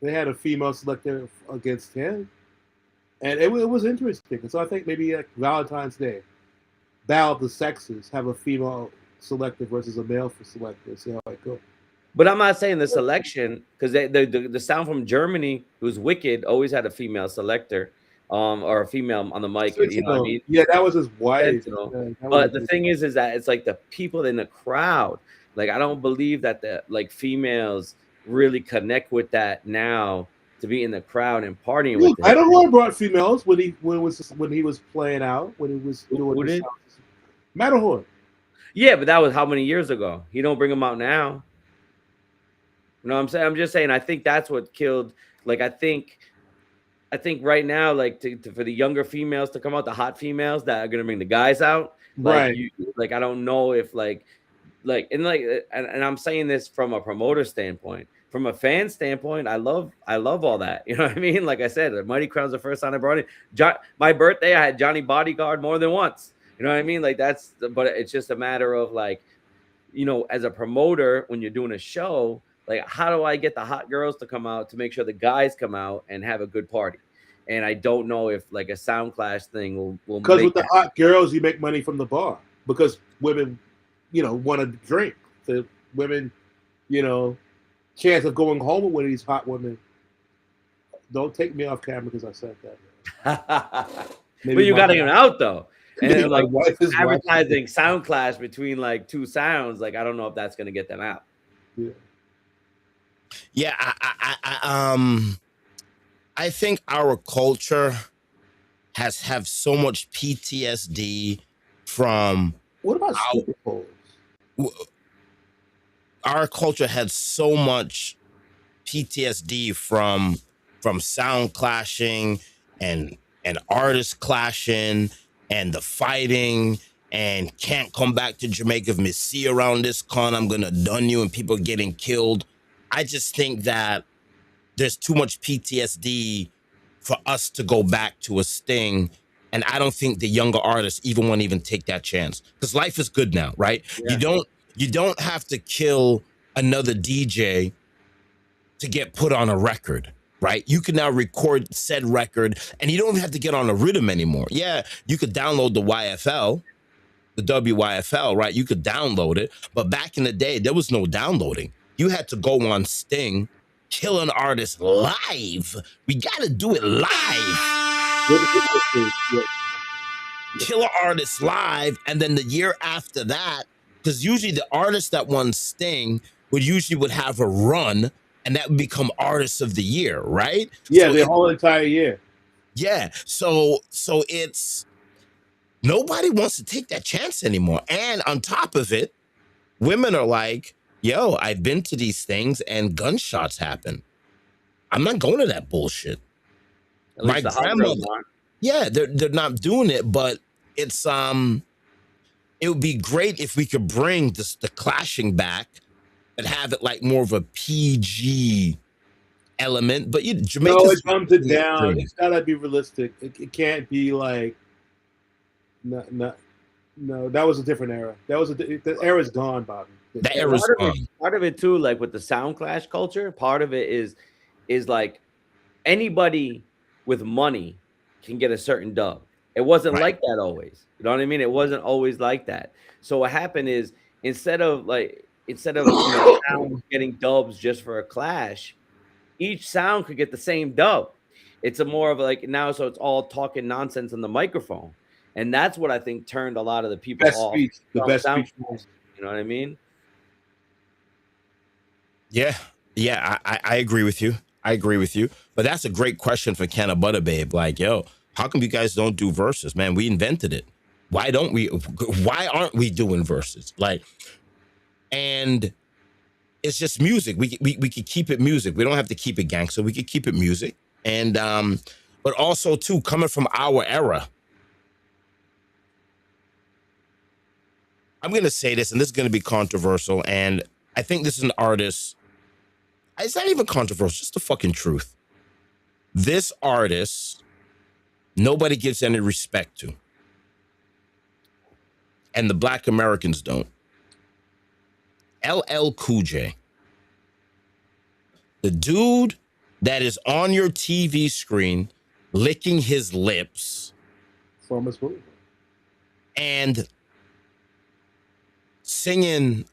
They had a female selector against him. And it was interesting. So I think maybe like Valentine's Day, Battle of the Sexes, have a female selector versus a male selector. See how it goes. But I'm not saying the selection, because the sound from Germany, who's Wicked, always had a female selector, or a female on the mic. You know what I mean? Yeah, that was his wife. But the thing is that it's like the people in the crowd. Like I don't believe that the females really connect with that now. To be in the crowd and partying with them. I don't know who brought females when he was playing out, when he was doing the Matterhorn. Yeah, but that was how many years ago? He don't bring them out now. You know what I'm saying? I'm just saying I think that's what killed. Like I think right now, like for the younger females to come out, the hot females that are gonna bring the guys out. Like, right. I don't know if and I'm saying this from a promoter standpoint. from a fan standpoint, I love all that. You know what I mean? Like I said, Mighty Crown's the first time I brought it. My birthday, I had Johnny Bodyguard more than once. You know what I mean? Like but it's just a matter of like, you know, as a promoter, when you're doing a show, like how do I get the hot girls to come out to make sure the guys come out and have a good party? And I don't know if like a sound clash thing will because with the hot girls, you make money from the bar because women, you know, want to drink. The women, you know, chance of going home with one of these hot women. Don't take me off camera because I said that. But you got him out though. And then, like advertising wife. sound clash between like two sounds, like I don't know if that's gonna get them out. Yeah, I think our culture have so much PTSD from. What about stripper poles? Our culture had so much PTSD from sound clashing and artists clashing and the fighting and can't come back to Jamaica if me see around this con, I'm gonna done you, and people getting killed. I just think that there's too much PTSD for us to go back to a sting. And I don't think the younger artists even want to even take that chance because life is good now, right? Yeah. You don't have to kill another DJ to get put on a record, right? You can now record said record and you don't even have to get on a rhythm anymore. Yeah, you could download the YFL, the WYFL, right? You could download it. But back in the day, there was no downloading. You had to go on Sting, kill an artist live. We got to do it live. Kill an artist live. And then the year after that, because usually the artist that won Sting would have a run and that would become artist of the year, right? Yeah, so the whole entire year. Yeah. So it's nobody wants to take that chance anymore. And on top of it, women are like, yo, I've been to these things and gunshots happen. I'm not going to that bullshit. My grandmother, yeah, they're not doing it, but it's it would be great if we could bring the clashing back and have it like more of a PG element. But Jamaica, no, it comes it down. It's gotta be realistic. It can't be like no. That was a different era. The era's gone, Bobby. That era's gone. Part of it too, like with the sound clash culture, part of it is like anybody with money can get a certain dub. It wasn't like that always. You know what I mean? It wasn't always like that. So what happened is instead of sound getting dubs just for a clash, each sound could get the same dub. It's a more of like now, so it's all talking nonsense on the microphone. And that's what I think turned a lot of the people off. The best speech. You know what I mean? Yeah. I agree with you. But that's a great question for Canna Butter Babe. Like, yo, how come you guys don't do verses? Man, we invented it. Why aren't we doing verses? Like, and it's just music. We could keep it music. We don't have to keep it gangster. We could keep it music. And but also too, coming from our era, I'm going to say this, and this is going to be controversial, and I think this is an artist. It's not even controversial, just the fucking truth. This artist, nobody gives any respect to. And the Black Americans don't. LL Cool J. The dude that is on your TV screen licking his lips. From his movie. And singing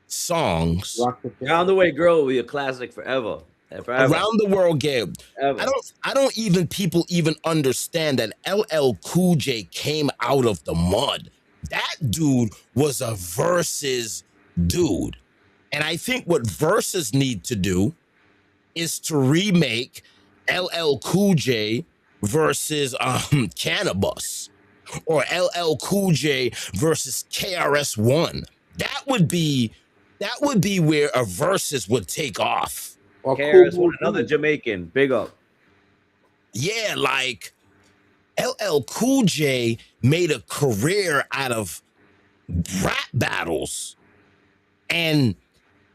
songs. Around the Way Girl will be a classic forever. Around the World, Gabe. I don't even people even understand that LL Cool J came out of the mud. That dude was a versus dude. And I think what versus need to do is to remake LL Cool J versus Cannabis, or LL Cool J versus KRS-One. That would be where a versus would take off. KRS-One, another Jamaican, big up. Yeah, like LL Cool J made a career out of rap battles and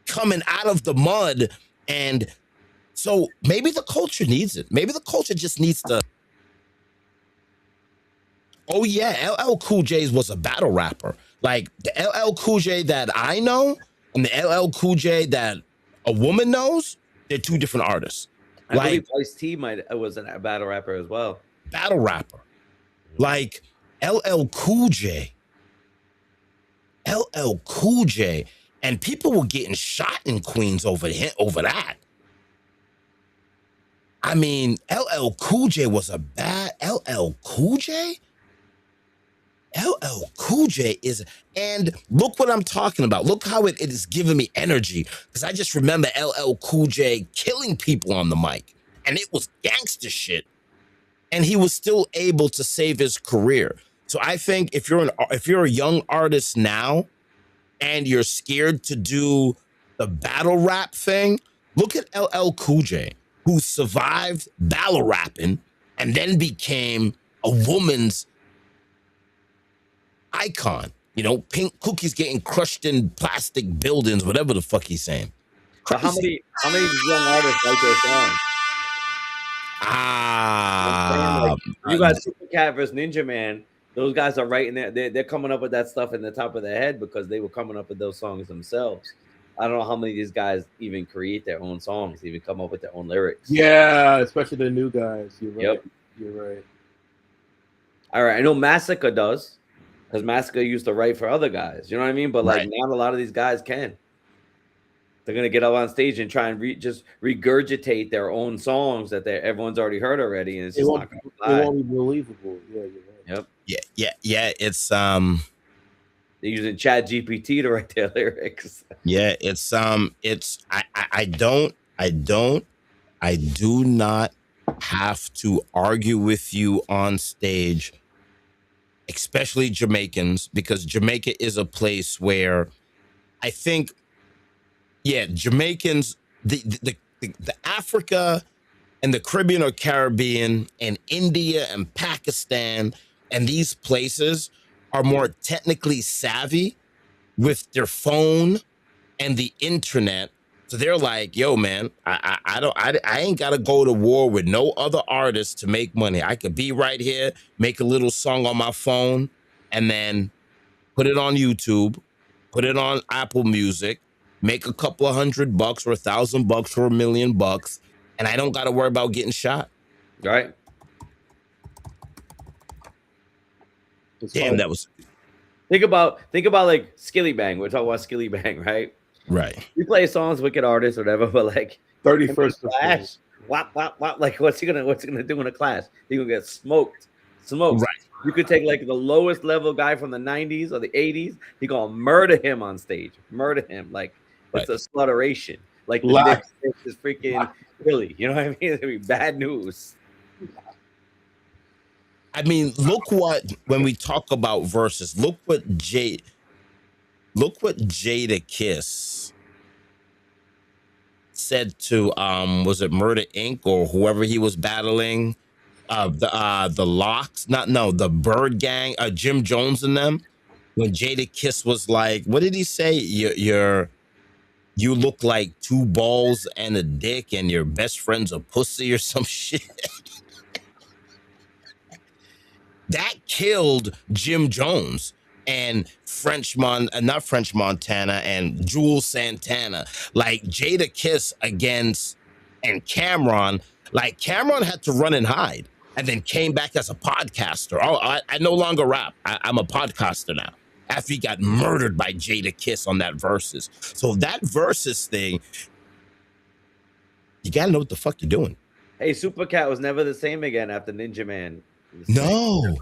coming out of the mud And so maybe the culture needs it. Maybe the culture just needs to. Oh yeah, LL Cool J was a battle rapper. Like the LL Cool J that I know and the LL Cool J that a woman knows, they're two different artists. I believe Ice-T was a battle rapper as well. Battle rapper. Like LL Cool J. LL Cool J. And people were getting shot in Queens over that. I mean, LL Cool J was a bad LL Cool J? LL Cool J is, and look what I'm talking about. Look how it is giving me energy, because I just remember LL Cool J killing people on the mic, and it was gangster shit, and he was still able to save his career. So I think if you're a young artist now, and you're scared to do the battle rap thing, look at LL Cool J, who survived battle rapping and then became a woman's icon. You know, pink cookies getting crushed in plastic buildings, whatever the fuck he's saying. So how many young artists like their songs? You got Super Cat versus Ninja Man. Those guys are right in there. They're coming up with that stuff in the top of their head because they were coming up with those songs themselves. I don't know how many of these guys even create their own songs, even come up with their own lyrics. Yeah, especially the new guys. You're right. Yep. You're right. All right. I know Massacre does, because Massacre used to write for other guys. You know what I mean? But like not a lot of these guys can. They're gonna get up on stage and try and just regurgitate their own songs that everyone's already heard already, and it's just not gonna fly. It won't be believable. Yeah, you're right. Yep. Yeah. It's they're using Chat GPT to write their lyrics. Yeah, I do not have to argue with you on stage, especially Jamaicans, because Jamaica is a place where I think, Jamaicans, the Africa and the Caribbean or Caribbean and India and Pakistan and these places are more technically savvy with their phone and the internet. So they're like, yo, man, I ain't got to go to war with no other artists to make money. I could be right here, make a little song on my phone, and then put it on YouTube, put it on Apple Music, make a couple of $100 or $1,000 or $1 million, and I don't got to worry about getting shot. Right. Damn, that was. Think about like Skilly Bang. We're talking about Skilly Bang, right? Right. We play songs, wicked artists, whatever, but like 31st clash, whop. Like what's he gonna do in a clash? He gonna get smoked. Right. You could take like the lowest level guy from the 90s or the 80s. He gonna murder him on stage. Murder him. Like it's a slaughteration. Like the Knicks is freaking Philly. You know what I mean? It's gonna be bad news. I mean, look when we talk about verses, look what Jada Kiss said to was it Murder Inc. or whoever he was battling, the Locks, the Bird Gang, Jim Jones and them, when Jada Kiss was like, what did he say? You look like two balls and a dick and your best friend's a pussy or some shit. That killed Jim Jones and not French Montana and Jules Santana. Like Jada Kiss and Cameron, like Cameron had to run and hide and then came back as a podcaster. Oh, I no longer rap. I'm a podcaster now. After he got murdered by Jada Kiss on that Versus. So that Versus thing, you gotta know what the fuck you're doing. Hey, Super Cat was never the same again after Ninja Man. No.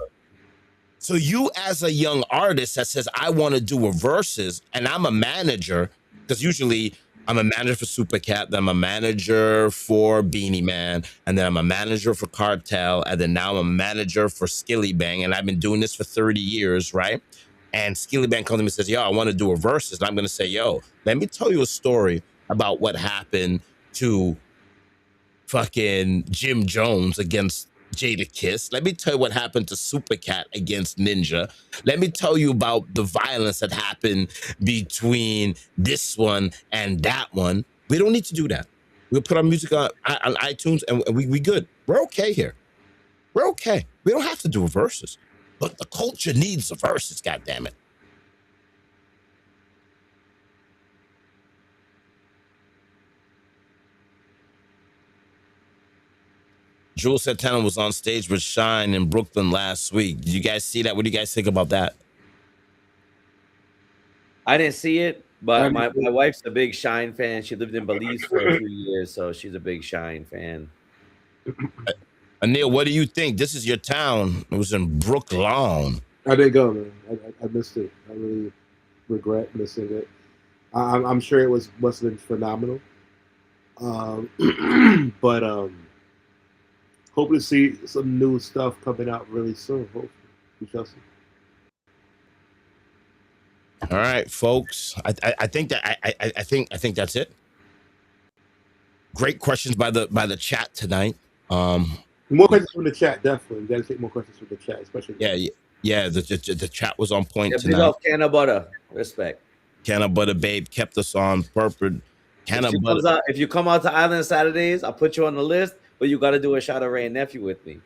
So you as a young artist that says, I want to do a Versus, and I'm a manager, because usually I'm a manager for Super Cat, then I'm a manager for Beenie Man, and then I'm a manager for Kartel, and then now I'm a manager for Skilly Bang, and I've been doing this for 30 years, right? And Skilly Bang comes to me and says, yo, I want to do a Versus. And I'm going to say, yo, let me tell you a story about what happened to fucking Jim Jones against Jada Kiss. Let me tell you what happened to Super Cat against Ninja. Let me tell you about the violence that happened between this one and that one. We don't need to do that. We'll put our music on iTunes, and we good. We're okay here. We're okay. We don't have to do verses, but the culture needs the verses. God damn it. Jules Santana was on stage with Shine in Brooklyn last week. Did you guys see that? What do you guys think about that? I didn't see it, but my wife's a big Shine fan. She lived in Belize for a few years, so she's a big Shine fan. Anil, what do you think? This is your town. It was in Brooklyn. I didn't go, man. I missed it. I really regret missing it. I'm sure it must have been phenomenal. But hope to see some new stuff coming out really soon. Hopefully, we shall see. All right, folks. I think that I think that's it. Great questions by the chat tonight. More questions from the chat, definitely. We got to take more questions from the chat, especially. Yeah. The chat was on point tonight. Big up Can of Butter, respect. Can of Butter, babe, kept us on purpose. If you come out to Island Saturdays, I'll put you on the list. But you got to do a shot of Ray and Nephew with me.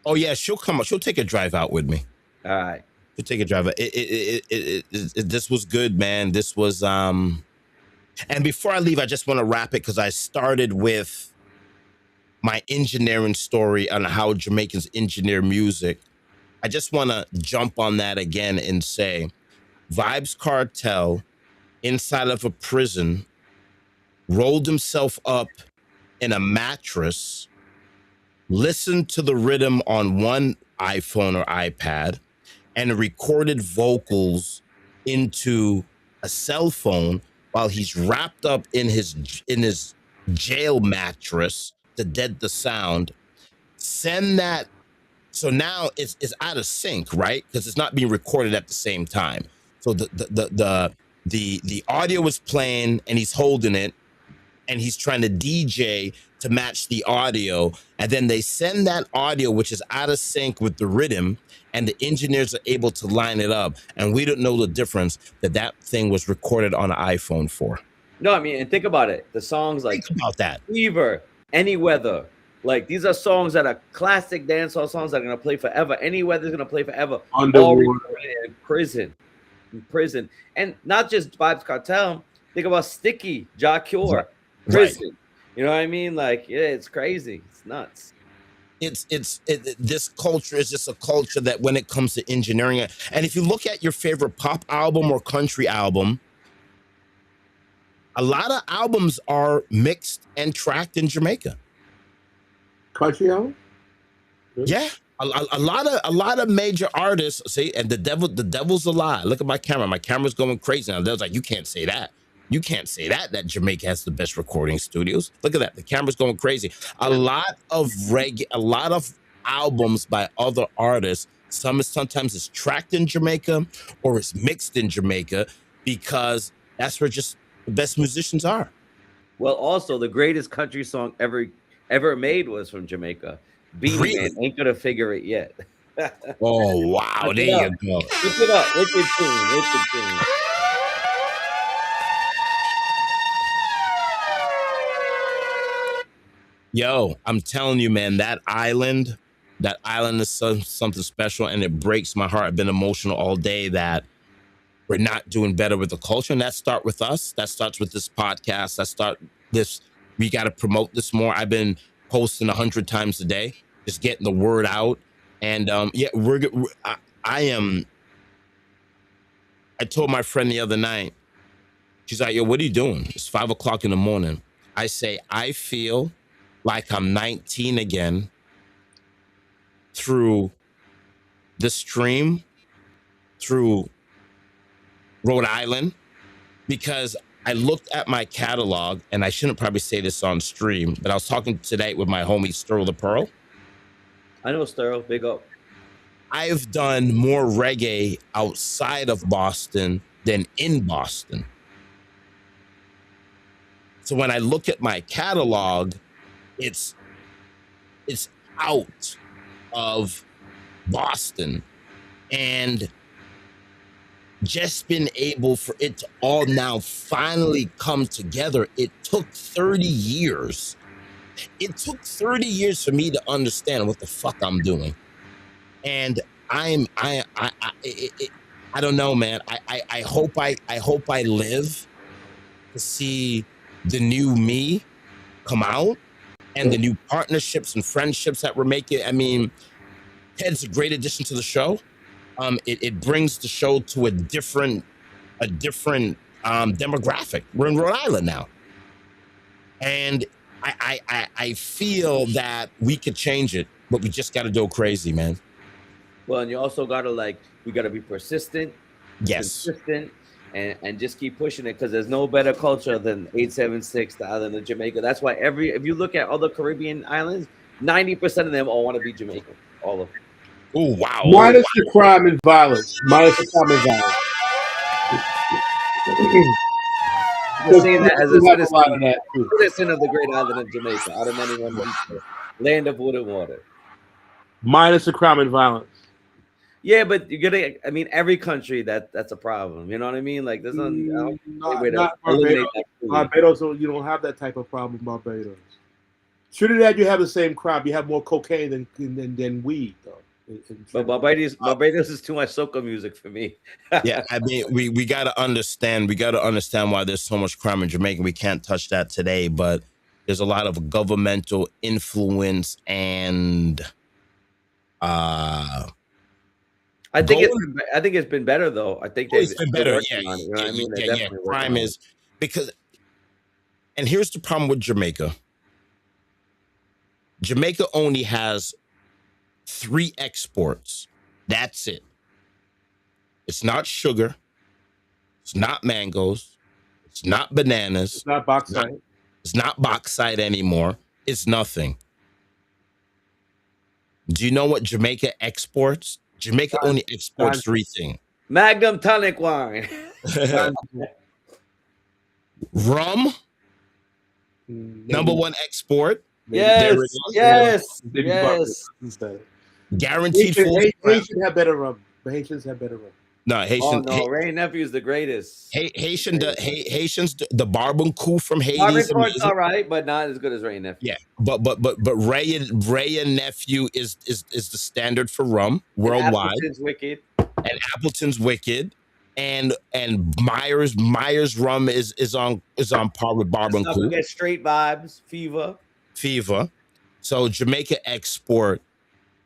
Oh yeah, she'll come. She'll take a drive out with me. All right. She'll take a drive out. This was good, man. This was And before I leave, I just want to wrap it because I started with my engineering story on how Jamaicans engineer music. I just want to jump on that again and say, Vybz Kartel, inside of a prison, rolled himself up in a mattress, listened to the rhythm on one iPhone or iPad, and recorded vocals into a cell phone while he's wrapped up in his jail mattress to dead the sound. Send that. So now it's out of sync, right? Because it's not being recorded at the same time. So the audio is playing and he's holding it, and he's trying to DJ to match the audio. And then they send that audio, which is out of sync with the rhythm, and the engineers are able to line it up. And we don't know the difference that thing was recorded on an iPhone for. No, I mean, and think about it. The songs like think about that. Fever, Any Weather. Like, these are songs that are classic dancehall songs that are going to play forever. Any Weather's going to play forever. All recorded in prison. In prison. And not just Vybz Kartel. Think about Sticky, Ja Cure. Prison. Right. You know what I mean? Like, yeah, it's crazy. It's nuts. This culture is just a culture that when it comes to engineering, and if you look at your favorite pop album or country album, a lot of albums are mixed and tracked in Jamaica. Country album? Really? Yeah. A lot of major artists see, and the devil's a lie. Look at my camera. My camera's going crazy now. They're like, you can't say that. You can't say that Jamaica has the best recording studios. Look at that. The camera's going crazy. A lot of reggae, a lot of albums by other artists, sometimes it's tracked in Jamaica or it's mixed in Jamaica because that's where just the best musicians are. Well, also the greatest country song ever made was from Jamaica. Beenie really? Man ain't gonna figure it yet. Oh wow, there you go. Look it up. Wicked tune. Yo, I'm telling you, man, that island is something special, and it breaks my heart. I've been emotional all day that we're not doing better with the culture, and that starts with us. That starts with this podcast. We got to promote this more. I've been posting 100 times a day, just getting the word out. And I told my friend the other night, she's like, yo, what are you doing? It's 5 o'clock in the morning. I say, I feel like I'm 19 again through the stream, through Rhode Island, because I looked at my catalog, and I shouldn't probably say this on stream, but I was talking today with my homie Sterl the Pearl. I know Sterl, big up. I've done more reggae outside of Boston than in Boston. So when I look at my catalog, it's out of Boston, and just been able for it to all now finally come together. It took 30 years. It took 30 years for me to understand what the fuck I'm doing. And I don't know, man. I hope I live to see the new me come out and the new partnerships and friendships that we're making. I mean, Ted's a great addition to the show. It brings the show to a different demographic. We're in Rhode Island now, and I feel that we could change it, but we just got to go crazy, man. Well, and you also got to we got to be persistent, consistent, and just keep pushing it, because there's no better culture than 876, the island of Jamaica. That's why if you look at other Caribbean islands, 90% of them all want to be Jamaican, all of them. Oh, wow. Minus the crime and violence. Minus the crime and violence. Just saying that as a citizen of the great island of Jamaica, out of anyone, land of wood and water. Minus the crime and violence. Yeah, but you're gonna. I mean, every country that's a problem. You know what I mean? Like, there's not Barbados. Barbados, you don't have that type of problem. Barbados, Trinidad, you have the same crime. You have more cocaine than weed, though. But Barbados is too much soca music for me. Yeah, I mean, we got to understand. We got to understand why there's so much crime in Jamaica. We can't touch that today, but there's a lot of governmental influence and. I think it's been better, though. I think it's been better. Yeah, you know what I mean? Yeah. Crime is because, and here's the problem with Jamaica. Jamaica only has 3 exports. That's it. It's not sugar. It's not mangoes. It's not bananas. It's not bauxite. It's not bauxite anymore. It's nothing. Do you know what Jamaica exports? Jamaica only exports 3 things. Magnum tonic wine. Rum. Number 1 export. Yes. Guaranteed full. Haitians have better rum. The Haitians have better rum. No, Haitian. Ray Nephew is the greatest. Haitians, the barbecue from Haiti. Barbecue's all right, but not as good as Ray Nephew. Yeah, but Ray and Nephew is the standard for rum worldwide. Appleton's wicked. And Appleton's wicked. And Myers rum is on par with barbecue. Let's not forget Straight Vibes, Fever. So Jamaica export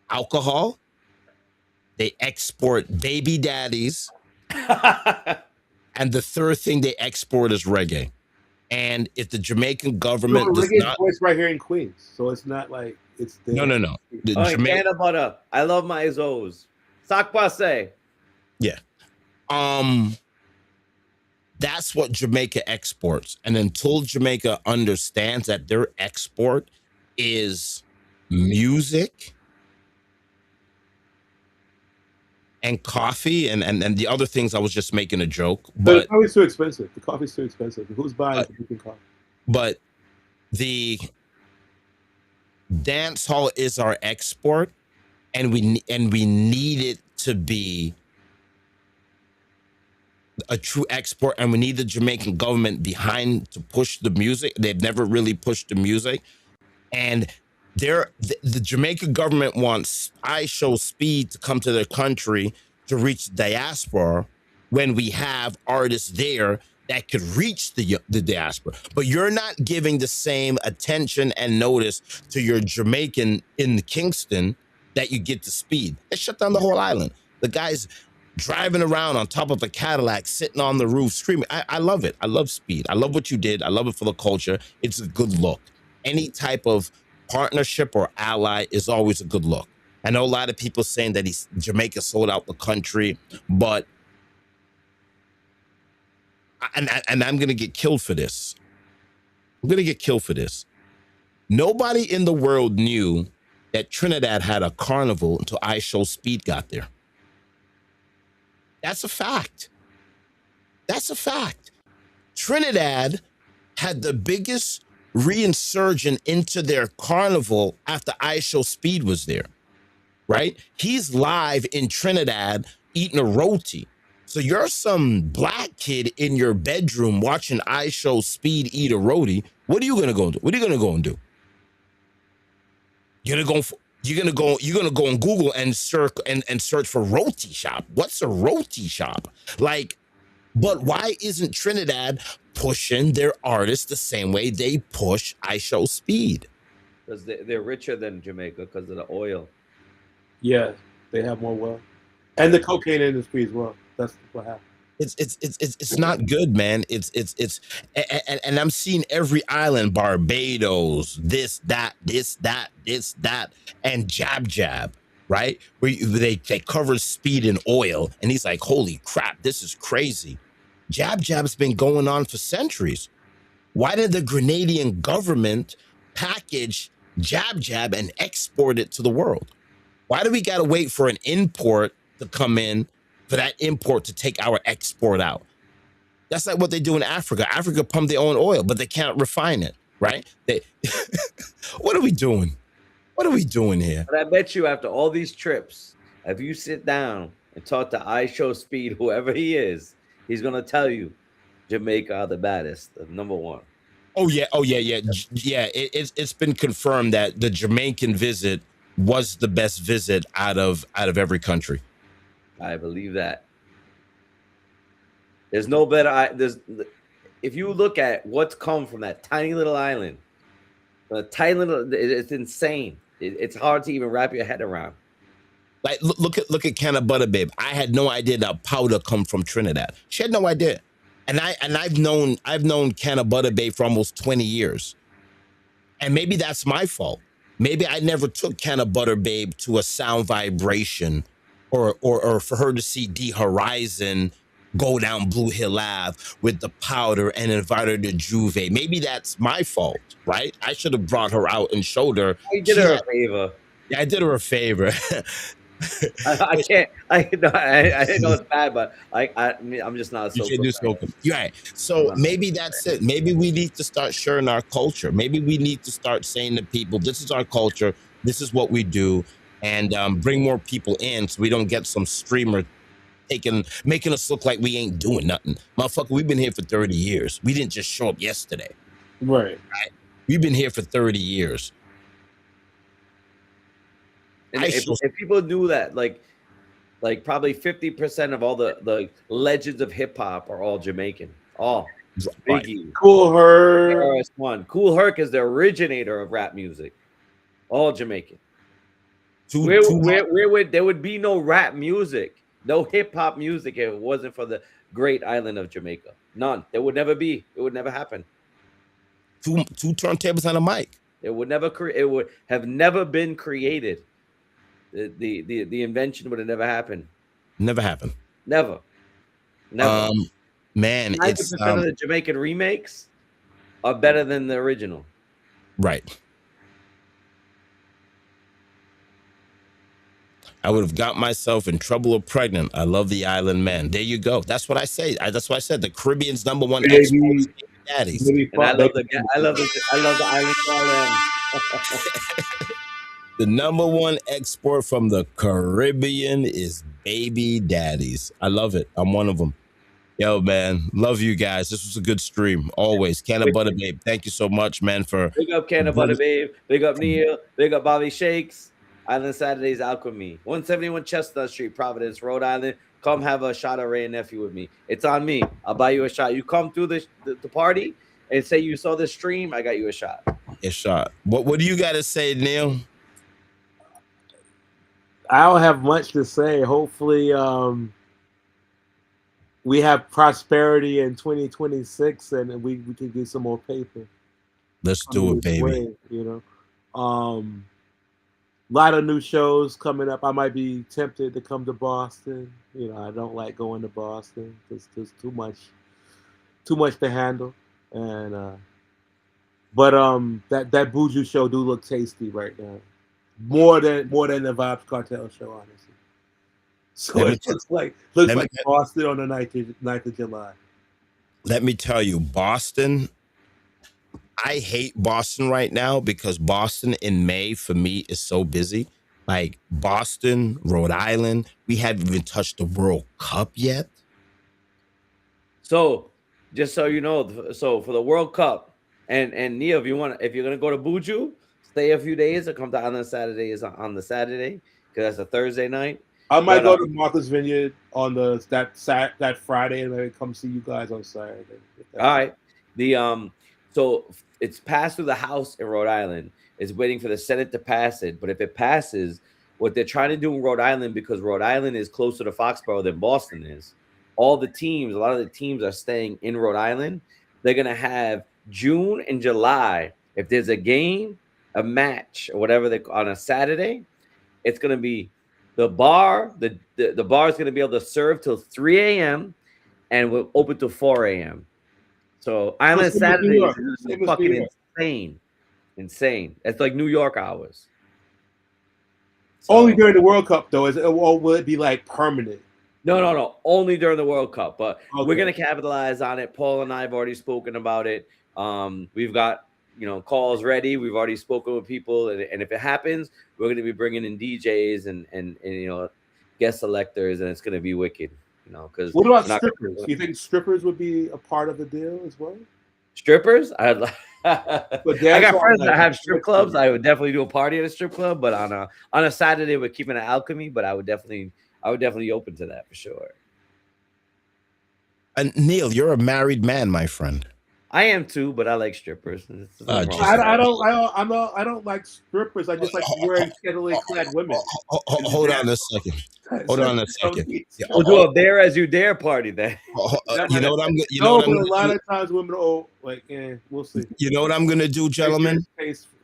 alcohol. They export baby daddies. And the third thing they export is reggae. And if the Jamaican government does not, it's right here in Queens, so it's not like it's there. No. Canada butter. I love my Zos. Sac passe. Yeah. That's what Jamaica exports. And until Jamaica understands that their export is music and coffee and the other things, I was just making a joke. But the coffee's too expensive. The coffee's too expensive. Who's buying Jamaican coffee? But the dancehall is our export, and we need it to be a true export, and we need the Jamaican government behind to push the music. They've never really pushed the music, and the Jamaican government wants I Show Speed to come to their country to reach the diaspora when we have artists there that could reach the diaspora. But you're not giving the same attention and notice to your Jamaican in Kingston that you get to Speed. They shut down the whole island. The guy's driving around on top of a Cadillac, sitting on the roof, screaming. I love it. I love Speed. I love what you did. I love it for the culture. It's a good look. Any type of partnership or ally is always a good look. I know a lot of people saying that Jamaica sold out the country, but and I'm gonna get killed for this. Nobody in the world knew that Trinidad had a carnival until I Show Speed got there. That's a fact. Trinidad had the biggest reinsurgent into their carnival after I Show Speed was there, right? He's live in Trinidad eating a roti. So you're some black kid in your bedroom watching I Show Speed eat a roadie. What are you gonna go do? What are you gonna go and do? You're gonna go on Google and search for roti shop. What's a roti shop? Like, but why isn't Trinidad pushing their artists the same way they push I Show Speed? Because they're richer than Jamaica because of the oil. Yeah, they have more wealth, and the cocaine industry as well. That's what happened. It's not good, man. And I'm seeing every island, Barbados, this, that, and jab, right? Where they cover Speed in oil, and he's like, holy crap, this is crazy. Jab's been going on for centuries. Why did the Grenadian government package jab and export it to the world? Why do we got to wait for an import to come in, for that import to take our export out? That's like what they do in Africa. Africa pump their own oil, but they can't refine it, right? What are we doing? What are we doing here? But I bet you after all these trips, if you sit down and talk to I Show Speed, whoever he is, he's going to tell you Jamaica are the baddest, the number one. Oh, yeah. It's been confirmed that the Jamaican visit was the best visit out of every country. I believe that. There's no better. If you look at what's come from that tiny little island, it's insane. It's hard to even wrap your head around. Like look at Canna Butter Babe. I had no idea that powder come from Trinidad. She had no idea, and I've known Canna Butter Babe for almost 20 years, and maybe that's my fault. Maybe I never took Canna Butter Babe to a Sound Vibration, or for her to see D Horizon go down Blue Hill Ave with the powder and invite her to Juve. Maybe that's my fault, right? I should have brought her out and showed her. I did her a favor. Yeah, I did her a favor. I can't. I know it's bad, but I'm just not so. You can't do smoking. Right. So maybe that's it. Maybe we need to start sharing our culture. Maybe we need to start saying to people, "This is our culture. This is what we do," and bring more people in, so we don't get some streamer making us look like we ain't doing nothing. Motherfucker, we've been here for 30 years. We didn't just show up yesterday. Right. We've been here for 30 years. And if people knew that, like probably 50% of all the legends of hip hop are all Jamaican. All Biggie, Cool Herc. KRS-One. Kool Herc is the originator of rap music. All Jamaican. Where there would be no rap music, no hip hop music if it wasn't for the great island of Jamaica. None. There would never be. It would never happen. Two turntables and a mic. It would have never been created. The invention would have never happened. Never happened. Never. Man, 90% of the Jamaican remakes are better than the original. Right. I would have got myself in trouble or pregnant. I love the island man. There you go. That's what I say. That's why I said the Caribbean's number one export daddies. And I love the island man. The number one export from the Caribbean is baby daddies. I love it. I'm one of them. Yo, man, love you guys. This was a good stream. Always. Canna Butter Babe, thank you so much, man. For big up Canna Butter Babe, big up Neil, big up Bobby Shakes. Island Saturdays Alchemy, 171 Chestnut Street, Providence, Rhode Island. Come have a shot of Ray and Nephew with me. It's on me. I'll buy you a shot. You come through the party and say you saw the stream, I got you a shot. A shot. What do you got to say, Neil? I don't have much to say. Hopefully, we have prosperity in 2026, and we can get some more paper. Let's do it, baby. Way, you know, a lot of new shows coming up. I might be tempted to come to Boston. You know, I don't like going to Boston because there's too much to handle. And but that Buju show do look tasty right now. More than the Vibes Cartel show, honestly. So it looks like Boston on the 9th of July. Let me tell you, Boston. I hate Boston right now because Boston in May for me is so busy. Like Boston, Rhode Island, we haven't even touched the World Cup yet. So just so you know, so for the World Cup, and Neil, if you're gonna go to Buju, stay a few days or come to on the Saturday because that's a Thursday night. I might go to Martha's Vineyard on that Friday and then come see you guys on Saturday. All right. So it's passed through the House in Rhode Island. It's waiting for the Senate to pass it. But if it passes, what they're trying to do in Rhode Island, because Rhode Island is closer to Foxborough than Boston is, a lot of the teams are staying in Rhode Island. They're gonna have June and July. If there's a game, a match, or whatever on a Saturday, it's gonna be the bar. The bar is gonna be able to serve till 3 a.m. and we'll open till 4 a.m. So Island Saturdays is fucking insane. It's like New York hours. So, only during the World Cup, though, or will it be like permanent? No. Only during the World Cup. But we're gonna capitalize on it. Paul and I have already spoken about it. We've got calls ready. We've already spoken with people, and if it happens, we're gonna be bringing in DJs and guest selectors, and it's gonna be wicked. Because what about strippers? Do you think strippers would be a part of the deal as well? Strippers? I got friends that have strip clubs. I would definitely do a party at a strip club, but on a Saturday we're keeping an alchemy. But I would definitely open to that for sure. And Neil, you're a married man, my friend. I am too, but I like strippers. I don't like strippers. I just like wearing scantily clad women. Hold on a second. We'll do a Dare As You Dare party then. You know what I'm. A lot of times women are like, we'll see. You know what I'm gonna do, gentlemen?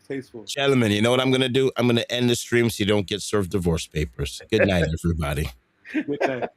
Tasteful. Gentlemen, you know what I'm gonna do? I'm gonna end the stream so you don't get served divorce papers. Good night, everybody. Good night.